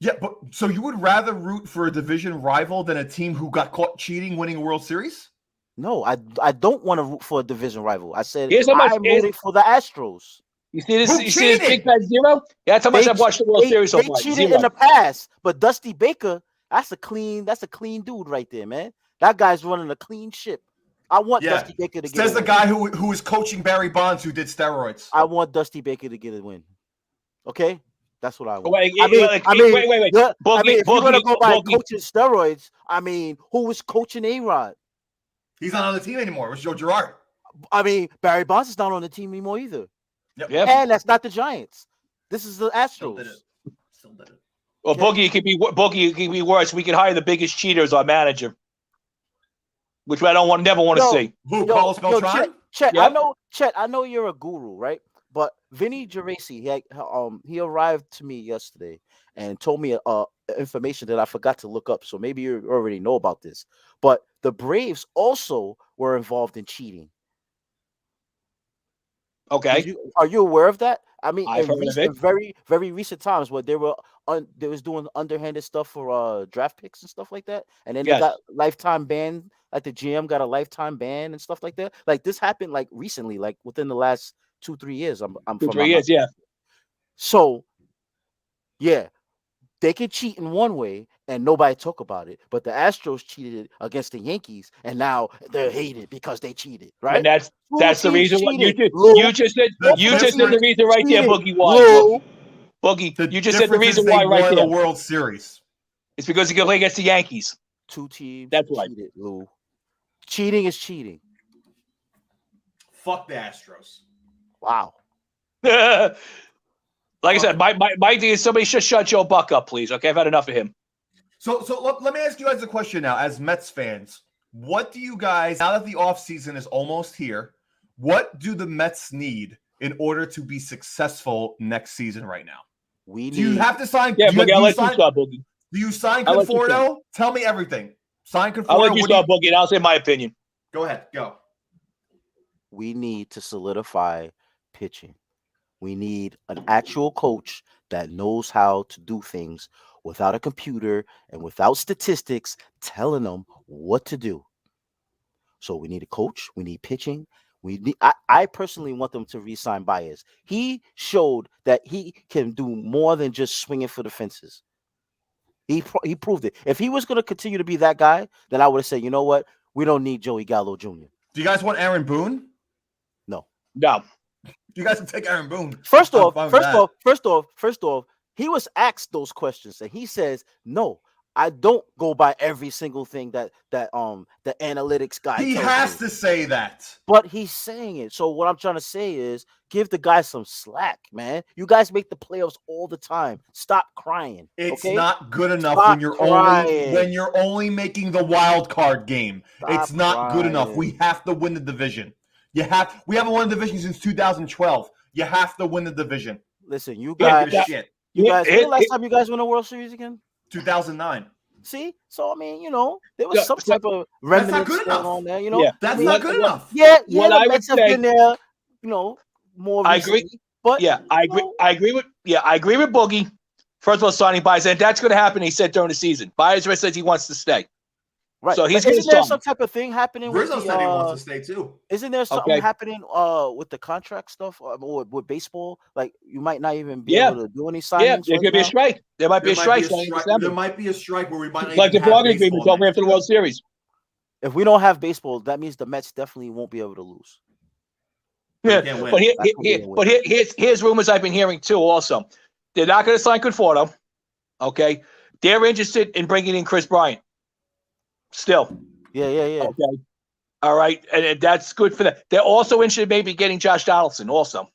A: Yeah, but so you would rather root for a division rival than a team who got caught cheating winning a World Series?
B: No, I don't want to root for a division rival. I said I'm rooting for the Astros.
C: You see this? You see this big bad zero? Yeah, that's how much I've watched the World Series so far.
B: They cheated in the past, but Dusty Baker, that's a clean dude right there, man. That guy's running a clean ship. I want Dusty Baker to get
A: Says the guy who is coaching Barry Bonds who did steroids.
B: I want Dusty Baker to get a win. Okay? That's what I want.
C: Wait.
B: Wait. If you're gonna go by coaching steroids, who was coaching A-Rod?
A: He's not on the team anymore. It was Joe Girard.
B: Barry Bonds is not on the team anymore either.
A: Yep.
B: And that's not the Giants. This is the Astros.
A: Still did it.
C: Well, Boogie could be worse. We could hire the biggest cheater as our manager, which I never want to see.
A: Who? Carlos Beltran?
B: Chet, I know you're a guru, right? But Vinny Geraci, he arrived to me yesterday and told me information that I forgot to look up. So maybe you already know about this. But the Braves also were involved in cheating.
C: Okay.
B: Are you aware of that?
C: I've heard of it.
B: In very, very recent times where they was doing underhanded stuff for draft picks and stuff like that. And then they got lifetime ban, like the GM got a lifetime ban and stuff like that. Like this happened like recently, like within the last 2-3 years. I'm
C: 2-3 years, yeah.
B: So, yeah, they can cheat in one way and nobody talk about it. But the Astros cheated against the Yankees, and now they're hated because they cheated, right?
C: And that's the reason why you just said the reason right there, Boogie. Why? Boogie, you just said the reason why right there.
A: The World Series.
C: It's because he can play against the Yankees.
B: 2 teams.
C: That's right.
B: Cheated, Lou. Cheating is cheating.
A: Fuck the Astros.
B: Wow.
C: Like I said, my idea is somebody should shut Joe Buck up, please. Okay, I've had enough of him.
A: So let me ask you guys a question now. As Mets fans, what do you guys, now that the offseason is almost here, what do the Mets need in order to be successful next season right now? Do you have to sign?
C: Yeah, Boogie, I'll let you start, Boogie.
A: Do you sign Conforto? Tell me everything. Sign Conforto.
C: I'll let you start, Boogie, and I'll say my opinion.
A: Go ahead. Go.
B: We need to solidify pitching. We need an actual coach that knows how to do things without a computer and without statistics telling them what to do. So we need a coach. We need pitching. I personally want them to re-sign Baez. He showed that he can do more than just swinging for the fences. He proved it. If he was going to continue to be that guy, then I would have said, you know what? We don't need Joey Gallo Jr.
A: Do you guys want Aaron Boone?
B: No.
A: You guys can take Aaron Boone.
B: First off, he was asked those questions, and he says, "No, I don't go by every single thing that the analytics guy."
A: He has to say that,
B: but he's saying it. So what I'm trying to say is, give the guy some slack, man. You guys make the playoffs all the time. Stop crying.
A: It's not good enough when you're only making the wild card game. It's not good enough. We have to win the division. We haven't won the division since 2012. You have to win the division.
B: Listen, you guys.
A: Shit.
B: You guys. When the last time you guys won a World Series again?
A: 2009.
B: See, so I mean, there was some type of
A: That's not
B: remnants
A: good
B: going
A: enough.
B: on there.
A: That's not good enough.
B: Yeah,
C: What I
B: the
C: would
B: Mets have
C: say-
B: been there, more
C: I
B: recently.
C: agree.
B: But
C: I agree with Boogie. First of all, signing Baez, and that's going to happen. He said during the season, Baez says he wants to stay.
B: right.
C: So he's
B: But
C: going to
B: isn't there
C: sign.
B: some type of thing happening
A: Rizzo
B: with
A: said he wants to stay too.
B: Isn't there something
C: Okay.
B: happening with the contract stuff or with baseball? Like you might not even be able to do any signings.
C: Yeah, there could be a strike. There might be a strike.
A: There might be a strike where we might not
C: like the
A: even have
C: bargaining agreement
A: baseball
C: over
A: next
C: after the
A: year.
C: World Series.
B: If we don't have baseball, that means the Mets definitely won't be able to lose.
C: Yeah,
A: can't win.
C: but here's rumors I've been hearing too. Also, they're not going to sign Conforto. Okay, they're interested in bringing in Chris Bryant. Still,
B: Yeah.
C: okay, all right, and that's good for them. They're also interested in maybe getting Josh Donaldson also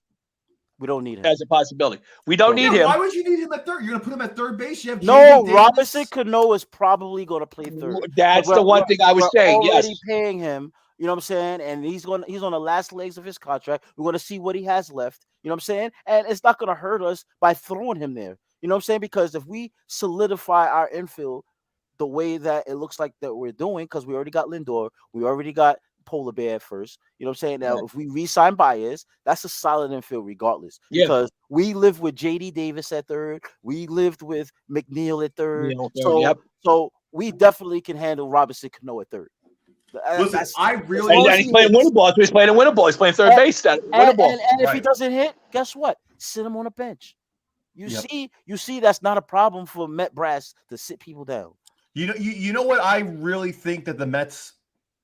B: We don't need him
C: as a possibility. We don't need him.
A: Why would you need him at third? You're going to put him at third base? You have
B: No,
A: JD Davis.
B: Robinson Cano is probably going to play third.
C: That's the one thing I was saying.
B: We're already
C: Yes,
B: paying him. You know what I'm saying? And he's on the last legs of his contract. We're going to see what he has left. You know what I'm saying? And it's not going to hurt us by throwing him there. You know what I'm saying? Because if we solidify our infield the way that it looks like that we're doing, because we already got Lindor, we already got Polar Bear at first. You know what I'm saying? Now, if we re-sign Baez, that's a solid infield regardless.
C: Yeah.
B: Because we lived with JD Davis at third. We lived with McNeil at third. So we definitely can handle Robinson Cano at third.
A: Listen,
C: and he's playing winter ball. So he's playing a winter ball. He's playing third base. And
B: if he doesn't hit, guess what? Sit him on a bench. You see, that's not a problem for Met brass to sit people down.
A: You know what I really think that the Mets,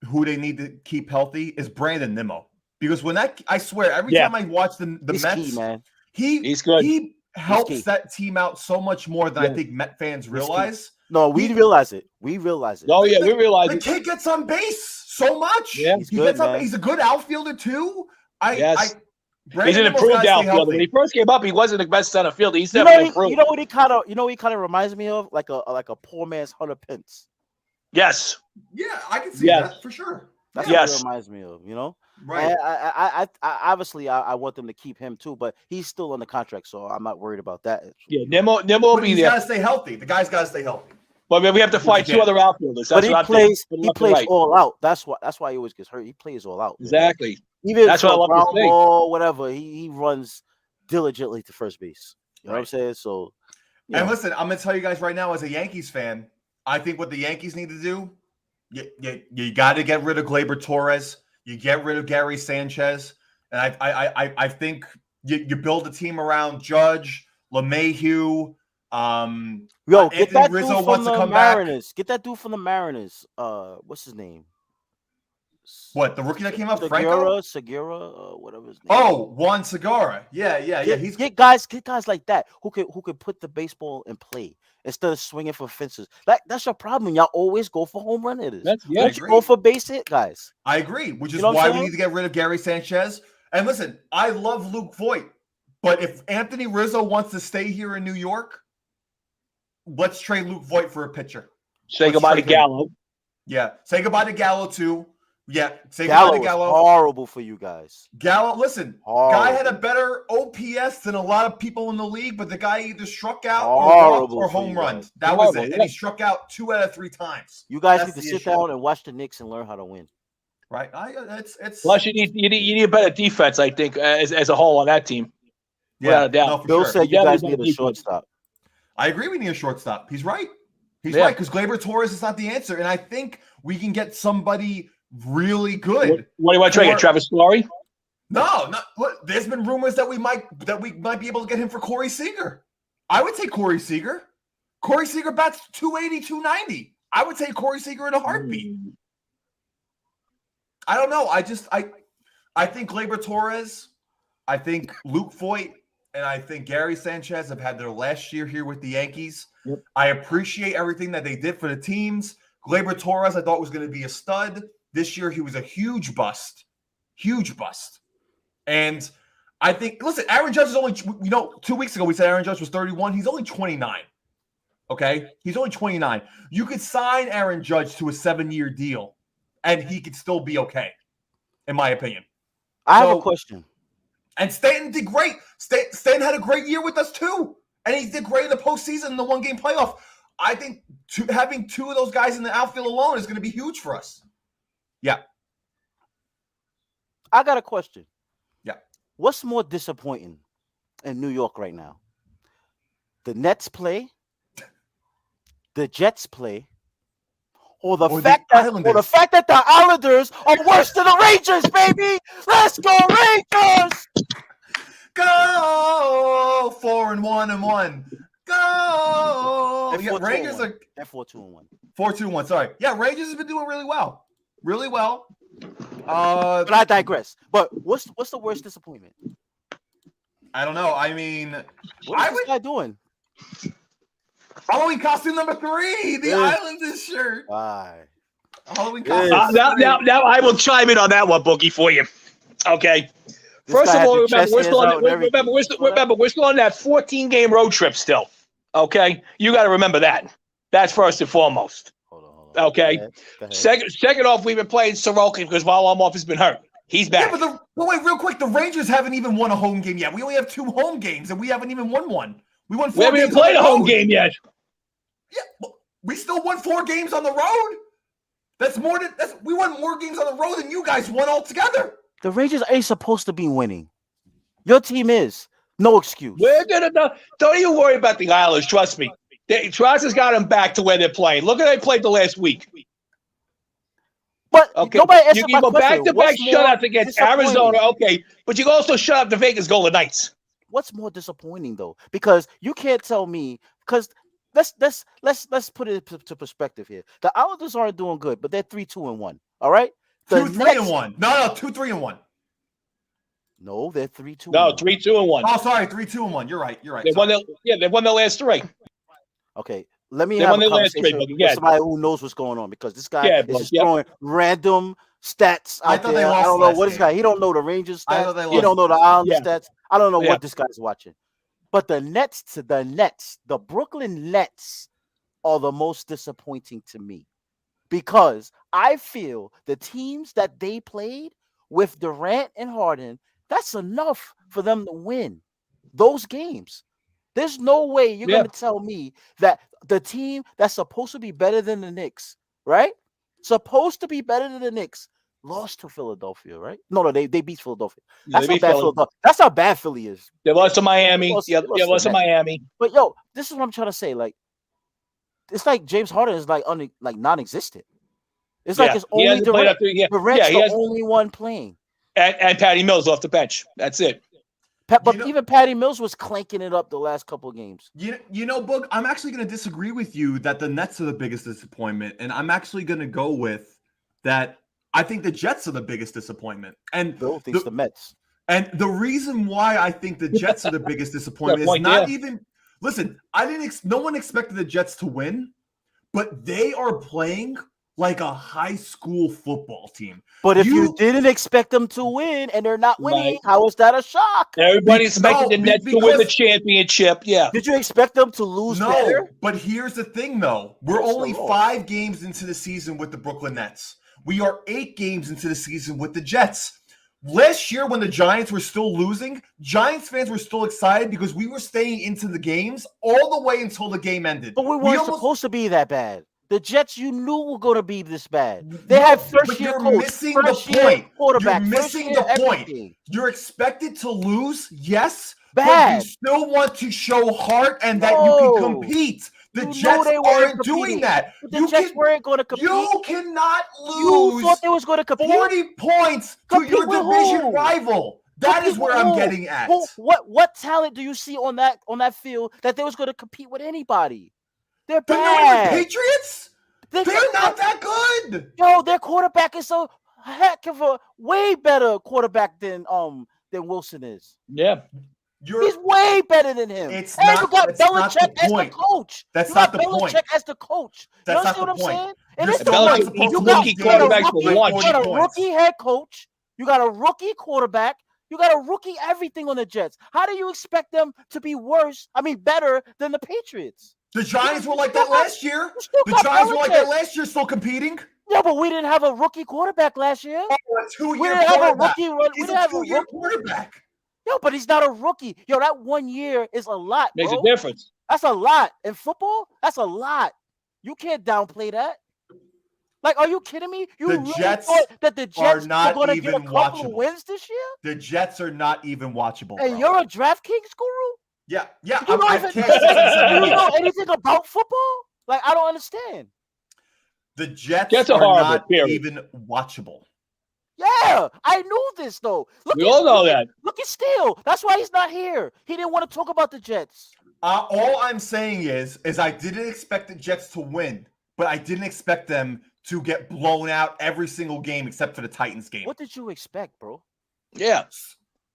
A: who they need to keep healthy, is Brandon Nimmo. Because I swear, every time I watch the Mets,
B: key, man.
A: He's good. He helps that team out so much more than I think Met fans realize.
B: No, we realize it. We realize it.
C: Oh yeah, we realize
A: the
C: it.
A: kid gets on base so much.
C: Yeah,
B: he's good, man.
A: He's a good outfielder too.
C: He's an improved outfielder. When he first came up, he wasn't the best center fielder. He's definitely improved.
B: You know what he kind of reminds me of? Like a poor man's Hunter Pence.
C: Yes.
A: Yeah, I can see that for sure.
B: That's what it reminds me of,
A: Right.
B: And I obviously I want them to keep him too, but he's still on the contract, so I'm not worried about that.
C: Yeah, Nimmo will be there.
A: He's got to stay healthy. The guy's got to stay healthy.
C: But we have to fight two other outfielders. That's
B: but he plays all out. That's why he always gets hurt. He plays all out.
C: Exactly.
B: Even
C: that's what I love
B: ground
C: to say.
B: ball, whatever, he runs diligently to first base. You know what I'm saying? So,
A: and listen, I'm gonna tell you guys right now, as a Yankees fan, I think what the Yankees need to do, you got to get rid of Gleyber Torres. You get rid of Gary Sanchez, and I think you build a team around Judge, LeMahieu.
B: Get that dude from the Mariners. Get that dude from the Mariners. What's his name?
A: What, the rookie that came up?
B: Segura, whatever his name.
A: Oh, Juan Segura. Yeah.
B: Get guys like that who could put the baseball in play instead of swinging for fences. That's your problem. Y'all always go for home run hitters. Don't you go for base hit guys?
A: I agree, which is why we need to get rid of Gary Sanchez. And listen, I love Luke Voit, but if Anthony Rizzo wants to stay here in New York, let's trade Luke Voit for a pitcher.
C: Say goodbye to Gallo.
A: Yeah, say goodbye to Gallo too. Yeah, say
B: Gallo
A: goodbye to Gallo.
B: Horrible for you guys.
A: Gallo, listen, guy had a better OPS than a lot of people in the league, but the guy either struck out or home run. That was it. And he struck out 2 out of 3 times.
B: You guys need to sit down and watch the Knicks and learn how to win.
A: Right. It's
C: plus you need a better defense, I think, as a whole on that team.
A: Yeah,
B: Bill said you guys need a shortstop.
A: I agree we need a shortstop. He's right. He's right, because Gleyber Torres is not the answer. And I think we can get somebody really good.
C: What do you want to try? Get Travis Story?
A: No. Look, there's been rumors that we might be able to get him for Corey Seager. I would take Corey Seager. Corey Seager bats 280, 290. I would take Corey Seager in a heartbeat. I don't know. I think Gleyber Torres, I think Luke Voit, and I think Gary Sanchez have had their last year here with the Yankees.
C: Yep.
A: I appreciate everything that they did for the teams. Gleyber Torres, I thought was going to be a stud. This year, he was a huge bust. And I think, listen, Aaron Judge is only, 2 weeks ago we said Aaron Judge was 31. He's only 29. Okay? He's only 29. You could sign Aaron Judge to a 7-year deal, and he could still be okay, in my opinion.
B: I have a question.
A: And Stanton did great. Stanton had a great year with us, too. And he did great in the postseason in the 1-game playoff. I think having two of those guys in the outfield alone is going to be huge for us. Yeah.
B: I got a question.
A: Yeah.
B: What's more disappointing in New York right now? The Nets play, the Jets play, or the fact that the Islanders are worse than the Rangers, baby. Let's go Rangers!
A: Go 4-1-1. Go. Yeah, Rangers are
B: 4-2-1.
A: 4-2-1. Sorry. Yeah, Rangers have been doing really well. Really well.
B: But I digress. But what's the worst disappointment?
A: I don't know. I mean,
B: what is this guy doing?
A: Halloween costume number 3, the Islanders shirt.
B: Why?
A: Halloween costume.
C: Now I will chime in on that one, Boogie, for you. Okay. First of all, remember we're still on that 14-game road trip still. Okay, you got to remember that. That's first and foremost.
B: Hold on.
C: Okay. Go ahead. Second off, we've been playing Sorokin because Varlamov has been hurt. He's back.
A: Yeah, but wait, real quick, the Rangers haven't even won a home game yet. We only have 2 home games, and we haven't even won one. We won 4 games.
C: We haven't even played a home game yet.
A: Yeah, we still won 4 games on the road. We won more games on the road than you guys won altogether.
B: The Rangers ain't supposed to be winning. Your team is. No excuse.
C: We're gonna don't even worry about the Islanders. Trust me. Trotz has got them back to where they're playing. Look at how they played the last week.
B: But nobody answered
C: you
B: my
C: go
B: question.
C: back-to-back shutouts against Arizona. Okay, but you can also shut up the Vegas Golden Knights.
B: What's more disappointing though? Because you can't tell me. Because let's put it to perspective here. The Islanders aren't doing good, but they're 3-2-1. All right.
A: 2-3-1. No, 2-3-1.
B: No, they're 3-2.
C: No, 3-2-1.
A: Oh, sorry, 3-2-1. You're right.
C: They won the last 3.
B: Okay, let me have a conversation with somebody who knows what's going on because this guy is just throwing random stats out there. I don't know what this guy. He don't know the Rangers stats. He don't know the Islanders stats. I don't know what this guy's watching. But the Brooklyn Nets are the most disappointing to me because I feel the teams that they played with Durant and Harden, that's enough for them to win those games. There's no way you're going to tell me that the team that's supposed to be better than the Knicks, right? Supposed to be better than the Knicks, lost to Philadelphia, right? No, they beat Philadelphia. That's how bad Philadelphia. That's how bad Philly is.
C: They lost to Miami. They lost to Miami.
B: But yo, this is what I'm trying to say. Like, it's like James Harden is like non-existent. It's like it's only Durant's the only one playing.
C: And Patty Mills off the bench. That's it.
B: But even Patty Mills was clanking it up the last couple of games.
A: You know, Boog, I'm actually going to disagree with you that the Nets are the biggest disappointment. And I'm actually going to go with that. I think the Jets are the biggest disappointment. And
B: Bill thinks the Mets.
A: And the reason why I think the Jets are the biggest disappointment is not even – listen, no one expected the Jets to win, but they are playing – like a high school football team.
B: But if you didn't expect them to win and they're not winning, how is that a shock?
C: Everybody expected the Nets to win the championship. Yeah.
B: Did you expect them to lose?
A: No, but here's the thing, though. We're only 5 games into the season with the Brooklyn Nets. We are 8 games into the season with the Jets. Last year, when the Giants were still losing, Giants fans were still excited because we were staying into the games all the way until the game ended.
B: But we weren't supposed to be that bad. The Jets, you knew were going to be this bad. They had first-year coach, first-year quarterback.
A: You're missing the point. You're expected to lose, yes,
B: bad.
A: But you still want to show heart and that you can compete. The Jets aren't doing that.
B: The Jets weren't going to compete.
A: You cannot lose.
B: You thought they was going to compete?
A: 40 points to your division rival. That is where I'm getting at.
B: What talent do you see on that field that they was going to compete with anybody? They're bad.
A: The New England Patriots? They're not that good.
B: Yo, their quarterback is a heck of a way better quarterback than Wilson is.
C: Yeah.
B: He's way better than him.
A: You
B: got Belichick as the coach.
A: That's not the point.
B: Belichick as the coach. You understand what I'm saying? It is
C: you
B: got a rookie head coach. You got a rookie quarterback. You got a rookie everything on the Jets. How do you expect them to be better than the Patriots?
A: The Giants were like that last year. The Giants were like that last year, still competing.
B: Yeah, but we didn't have a rookie quarterback last year.
A: Oh, a 2-year quarterback.
B: He's a 2-year
A: quarterback.
B: Yo, but he's not a rookie. Yo, that 1 year is a lot.
C: Makes a difference.
B: That's a lot. In football, that's a lot. You can't downplay that. Like, are you kidding me? You
A: The
B: really
A: Jets
B: thought that the Jets
A: not
B: were going to get a
A: even
B: couple of
A: watchable.
B: wins this year?
A: The Jets are not even watchable.
B: And
A: bro.
B: you're a DraftKings guru?
A: Yeah.
B: I've
A: cashed 6 and 7
B: You don't know
A: games.
B: anything about football? Like, I don't understand.
A: The Jets
C: Jets are
A: are
C: horrible,
A: not
C: period.
A: even watchable.
B: Yeah, I knew this though.
C: We all know that.
B: Look at Steele. That's why he's not here. He didn't want to talk about the Jets.
A: All I'm saying is I didn't expect the Jets to win, but I didn't expect them to get blown out every single game except for the Titans game.
B: What did you expect, bro?
C: Yeah.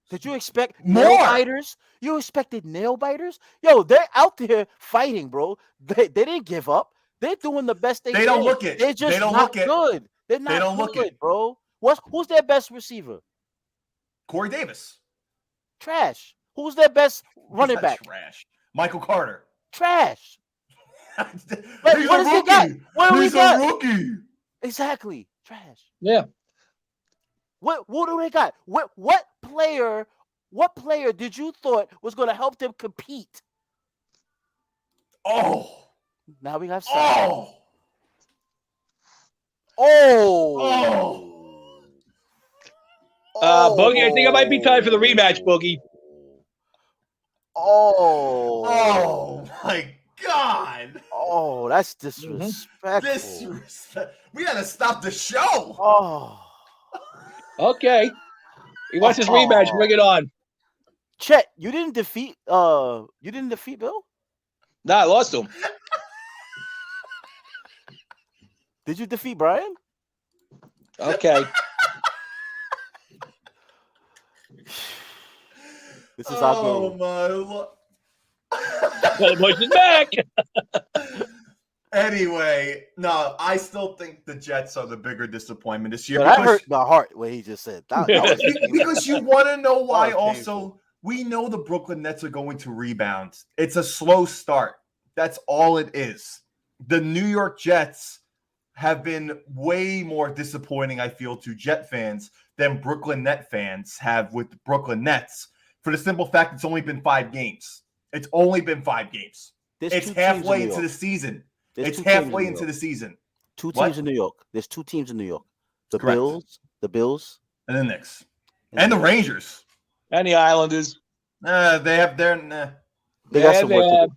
B: Did you expect
A: More.
B: nail biters? You expected nail biters? Yo, they're out there fighting, bro. They didn't give up. They're doing the best they can.
A: They don't look it.
B: They're just
A: They don't
B: not
A: look it.
B: good. They're not
A: They don't look
B: good,
A: it.
B: bro. Who's their best receiver?
A: Corey Davis.
B: Trash. Who's their best running
A: He's not
B: back?
A: trash. Michael Carter.
B: Trash.
A: He's
B: what
A: a
B: does he
A: rookie.
B: got? What do we
A: He's
B: got?
A: a rookie.
B: Exactly. Trash.
C: Yeah.
B: What do they got? What player did you thought was going to help them compete?
A: Oh.
B: Now we have
A: Oh.
C: Boogie, I think it might be time for the rematch, Boogie.
A: Oh my God.
B: Oh, that's disrespectful.
A: We gotta stop the show.
B: Oh.
C: Okay. He wants his rematch. Bring it on.
B: Chet, you didn't defeat Bill?
C: Nah, I lost him.
B: Did you defeat Brian?
C: Okay.
B: This is our
A: Oh
B: game.
A: my Lord.
C: The push is back.
A: Anyway, no, I still think the Jets are the bigger disappointment this year.
B: Yo, that hurt my heart what he just said. That was
A: because you want to know why
B: That was
A: also
B: painful.
A: we know the Brooklyn Nets are going to rebound. It's a slow start. That's all it is. The New York Jets have been way more disappointing, I feel, to Jet fans than Brooklyn Net fans have with the Brooklyn Nets for the simple fact it's only been 5 games. It's only been 5 games. It's halfway into the season. It's halfway into the season.
B: 2 teams in New York. There's 2 teams in New York. The Bills,
A: and the Knicks, and the Rangers,
C: and the Islanders.
A: They got
B: some work to do.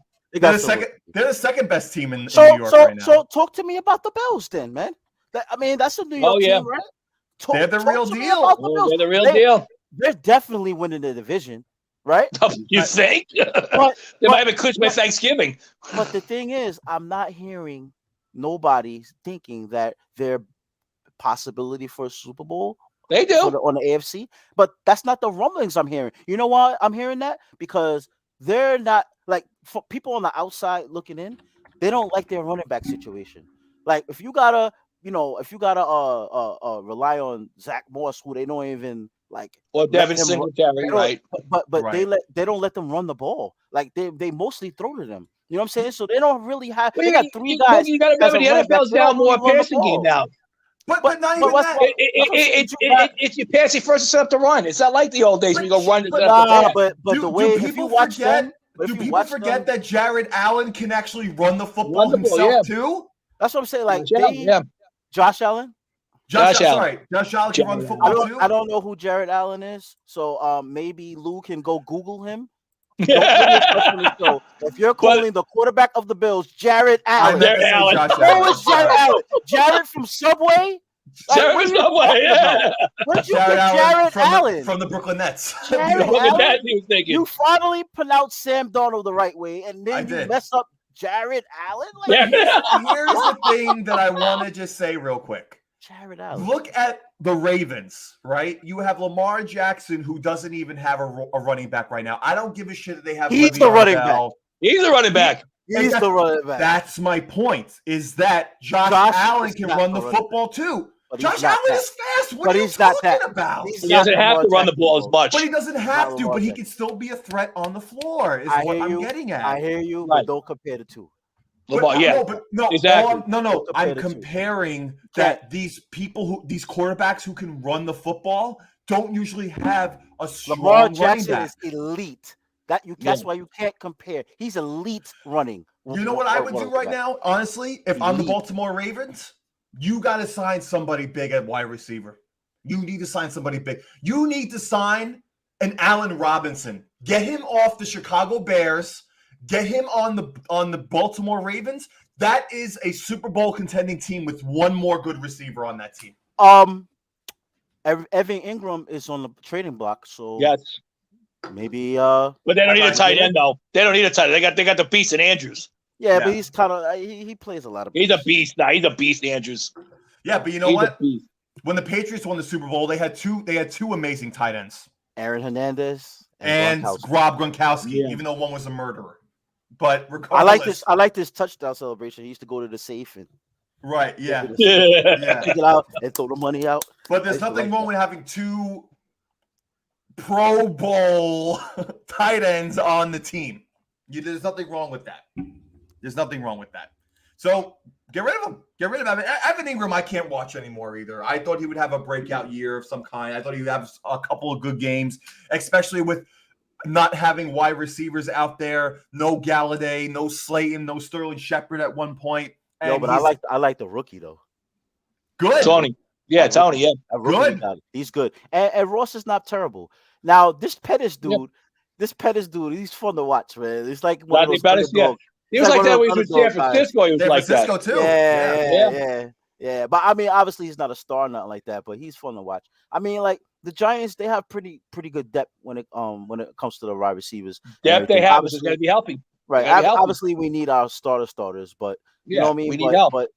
A: They're the second best team in New York right now.
B: So talk to me about the Bills then, man. That's a New York team, right?
A: They're the real deal.
C: They're the real deal.
B: They're definitely winning the division, right?
C: You think?
B: But,
C: they might have a cushion by Thanksgiving.
B: But the thing is, I'm not hearing nobody thinking that they're possibility for a Super Bowl.
C: They do
B: on the AFC, but that's not the rumblings I'm hearing. You know why I'm hearing that? Because they're not like for people on the outside looking in, they don't like their running back situation. Like if you gotta rely on Zach Moss, who they don't even like,
C: or Devin Singletary, right?
B: But they don't let them run the ball. Like they mostly throw to them. You know what I'm saying? So they don't really have. They got 3 guys.
C: You got to remember the NFL's down more passing game now.
A: But not even that.
C: It's your passing first and set up to run. It's not like the old days when you go run and set up to pass.
B: But the way if you watch them,
A: do people forget that Jared Allen can actually run the football himself too?
B: That's what I'm saying. Like Josh Allen.
A: Josh Allen can run the football too.
B: I don't know who Jared Allen is, so maybe Lou can go Google him. So if you're calling the quarterback of the Bills Jared Allen,
C: Jared Allen.
B: Who is Jared Allen? Jared from Subway?
C: Jared from Subway.
B: Where'd you get Jared Allen?
A: From the Brooklyn Nets.
B: You finally pronounced Sam Darnold the right way, and then you mess up Jared Allen?
A: Here's the thing that I want to just say real quick.
B: Jared Allen.
A: Look at the Ravens, right? You have Lamar Jackson, who doesn't even have a running back right now. I don't give a shit that they have.
B: He's the running back.
C: He's the running back.
B: He's the running back.
A: That's my point. Is that Josh Allen can run the football too? Josh Allen is fast. What are you talking about?
C: He doesn't have to run the ball as much.
A: But he doesn't have to. But he can still be a threat on the floor. Is what I'm getting at.
B: I hear you, but don't compare the two.
C: Exactly.
A: No. I'm comparing that these quarterbacks who can run the football don't usually have a strong
B: Lamar
A: running
B: Jackson
A: back.
B: is elite. That's why you can't compare. He's elite running.
A: You know what I would do right now, honestly? If I'm the Baltimore Ravens, you got to sign somebody big at wide receiver. You need to sign somebody big. You need to sign an Allen Robinson. Get him off the Chicago Bears. Get him on the Baltimore Ravens. That is a Super Bowl contending team with one more good receiver on that team.
B: Evan Ingram is on the trading block, so
C: yes,
B: maybe.
C: But they don't need a tight end though. They don't need a tight end. They got the beast in Andrews.
B: Yeah, but he's kind of he plays a lot of.
C: He's a beast now. He's a beast, Andrews.
A: Yeah, but you know what? When the Patriots won the Super Bowl, they had two amazing tight ends.
B: Aaron Hernandez
A: and Rob Gronkowski, even though one was a murderer. But regardless,
B: I like this touchdown celebration. He used to go to the safe and
A: take
B: it out and throw the money out.
A: But there's nothing wrong with having two Pro Bowl tight ends on the team. There's nothing wrong with that. There's nothing wrong with that. So get rid of him. Get rid of him. Evan Ingram, I can't watch anymore either. I thought he would have a breakout year of some kind. I thought he would have a couple of good games, especially with not having wide receivers out there. No Galladay, no Slayton, no Sterling Shepard at one point.
B: No, but I like the rookie though.
A: Good.
C: Tony. Yeah, Tony. Yeah.
B: Good. He's good. And Ross is not terrible. Now, this Pettis dude, he's fun to watch, man. It's like one of those dogs.
C: He was like that when he was in San Francisco. He was like that.
A: San Francisco,
B: too. Yeah. But I mean, obviously, he's not a star, nothing like that. But he's fun to watch. I mean, like the Giants, they have pretty good depth when it comes to the wide receivers.
C: Depth they have is going to be helping.
B: Right. Obviously, we need our starters, but you know what I mean.
C: We need help.
B: But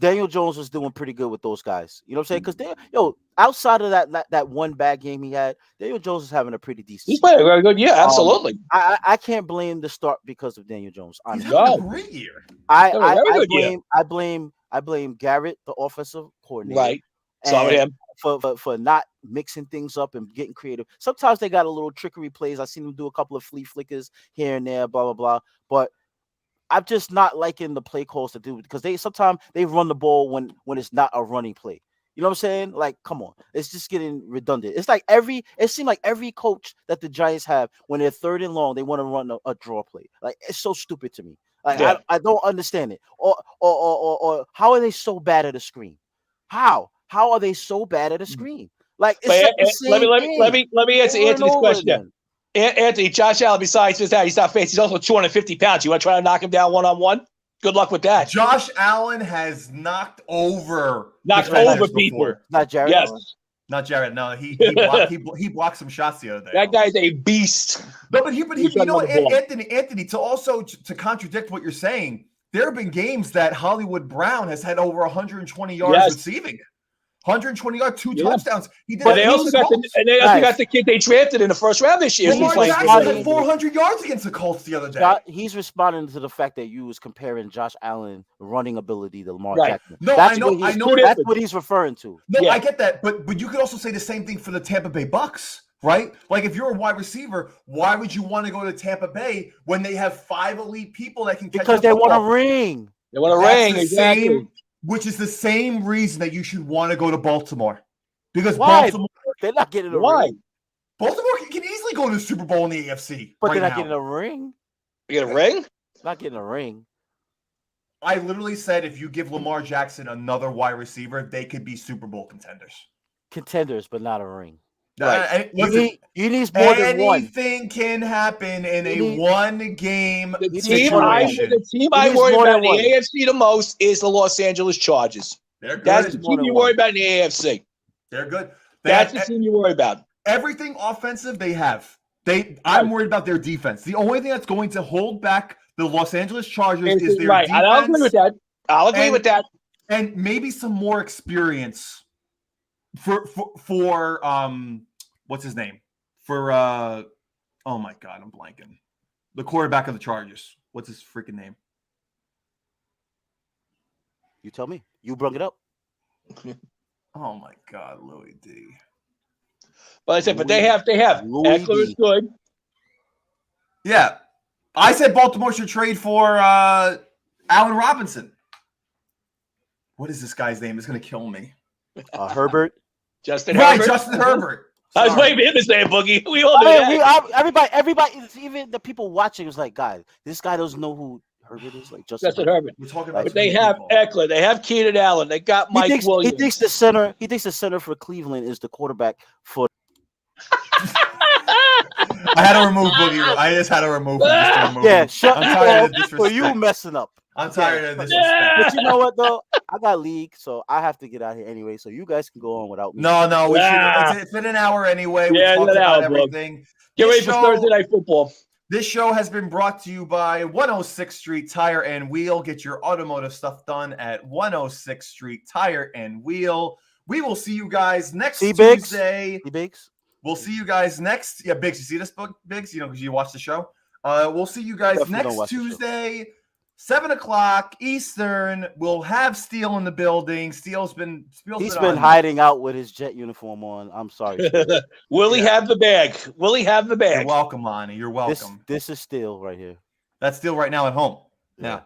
B: Daniel Jones was doing pretty good with those guys. You know what I'm saying? Because outside of that one bad game he had, Daniel Jones is having a pretty decent.
C: He's playing very good. Yeah, absolutely.
B: I can't blame the start because of Daniel Jones.
A: He's having a great year.
B: I blame Garrett, the offensive coordinator.
C: Right. So him
B: for not mixing things up and getting creative. Sometimes they got a little trickery plays. I seen them do a couple of flea flickers here and there, blah blah blah. But I'm just not liking the play calls to do because sometimes they run the ball when it's not a running play. You know what I'm saying? Like, come on, it's just getting redundant. It's like it seems like every coach that the Giants have, when they're third and long, they want to run a draw play. Like, it's so stupid to me. Like, I don't understand it. Or how are they so bad at a screen? How are they so bad at a screen? Like, it's
C: let me answer Anthony's question. Again. Anthony, Josh Allen, besides his he's not facing. He's also 250 pounds. You want to try to knock him down one-on-one? Good luck with that.
A: Josh Allen has knocked over
C: people.
B: Not Jared.
C: Yes.
B: Allen?
A: Not Jared. No, he blocked some shots the other day.
C: That guy's a beast.
A: No, but you know what, Anthony, to contradict what you're saying, there have been games that Hollywood Brown has had over 120 yards receiving. 120 yards, 2 touchdowns. He did.
C: But they also got the kid they drafted in the first round this year.
A: Lamar Jackson had 400 yards against the Colts the other day.
B: He's responding to the fact that you was comparing Josh Allen running ability to Lamar Jackson.
A: No, I know.
B: That's what he's referring to.
A: No, I get that, but you could also say the same thing for the Tampa Bay Bucks, right? Like, if you're a wide receiver, why would you want to go to Tampa Bay when they have 5 elite people that can catch
B: because they want a ring.
C: They want a ring, exactly.
A: Which is the same reason that you should want to go to Baltimore. Because
B: Baltimore, they're not getting a ring.
A: Baltimore can easily go to the Super Bowl in the AFC.
B: But they're not getting a ring.
C: You get a ring?
B: Not getting a ring.
A: I literally said if you give Lamar Jackson another wide receiver, they could be Super Bowl contenders.
B: Contenders, but not a ring.
A: Right.
B: You need more than one.
A: Anything can happen in a one-game
C: situation. The team I worry about in the AFC the most is the Los Angeles Chargers.
A: They're good.
C: That's the team you worry about in the AFC.
A: They're good.
C: That's the team you worry about.
A: Everything offensive they have. I'm worried about their defense. The only thing that's going to hold back the Los Angeles Chargers is their defense.
C: I'll agree with that. I'll agree with that.
A: And maybe some more experience for what's his name? For oh my God, I'm blanking. The quarterback of the Chargers. What's his freaking name?
B: You tell me. You brought it up.
A: Oh my God, Louis D.
C: But I said, but they have. Eckler is good.
A: Yeah. I said Baltimore should trade for Allen Robinson. What is this guy's name? It's going to kill me.
B: Herbert.
C: Justin Herbert.
A: Justin Herbert.
C: I was
A: Sorry.
C: waiting for him to say it, Boogie. We all knew that.
B: Everybody, even the people watching was like, "God, this guy doesn't know who Herbert is." Like
C: Justin Herbert.
A: We're talking about
C: But they have
A: people.
C: Eckler. They have Keenan Allen. They got Mike Williams.
B: He thinks the center. He thinks the center for Cleveland is the quarterback for.
A: I had to remove Boogie. I just had to remove him. Just to remove him.
B: Shut
A: I'm tired of
B: up for you
A: disrespect.
B: messing up.
A: I'm tired of disrespect.
B: But you know what though? I got league, so I have to get out here anyway. So you guys can go on without me.
A: No, we should. It's been an hour anyway. We
C: Yeah,
A: talked
C: it's an
A: about
C: hour, bro.
A: everything.
C: Get ready
A: This
C: for
A: show-
C: Thursday Night Football.
A: This show has been brought to you by 106th Street Tire and Wheel. Get your automotive stuff done at 106th Street Tire and Wheel. We will see you guys next Tuesday.
B: Biggs.
A: We'll see you guys next. Yeah, Biggs, you see this book, Biggs? You know, because you watch the show. We'll see you guys
B: Definitely don't
A: next
B: watch the show.
A: Tuesday, 7 o'clock Eastern. We'll have Steele in the building. Steele's been
B: hiding out with his jet uniform on. I'm sorry.
C: Will he have the bag? Will he have the bag?
A: You're welcome, Lonnie. You're welcome.
B: This is Steele right here.
A: That's Steele right now at home. Yeah.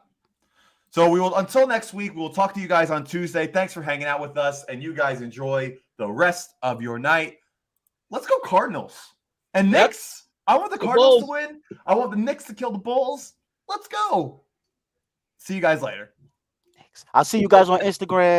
A: So we will, until next week, we'll talk to you guys on Tuesday. Thanks for hanging out with us, and you guys enjoy the rest of your night. Let's go Cardinals. And Knicks. I want the Cardinals to win. I want the Knicks to kill the Bulls. Let's go. See you guys later.
B: I'll see you guys on Instagram.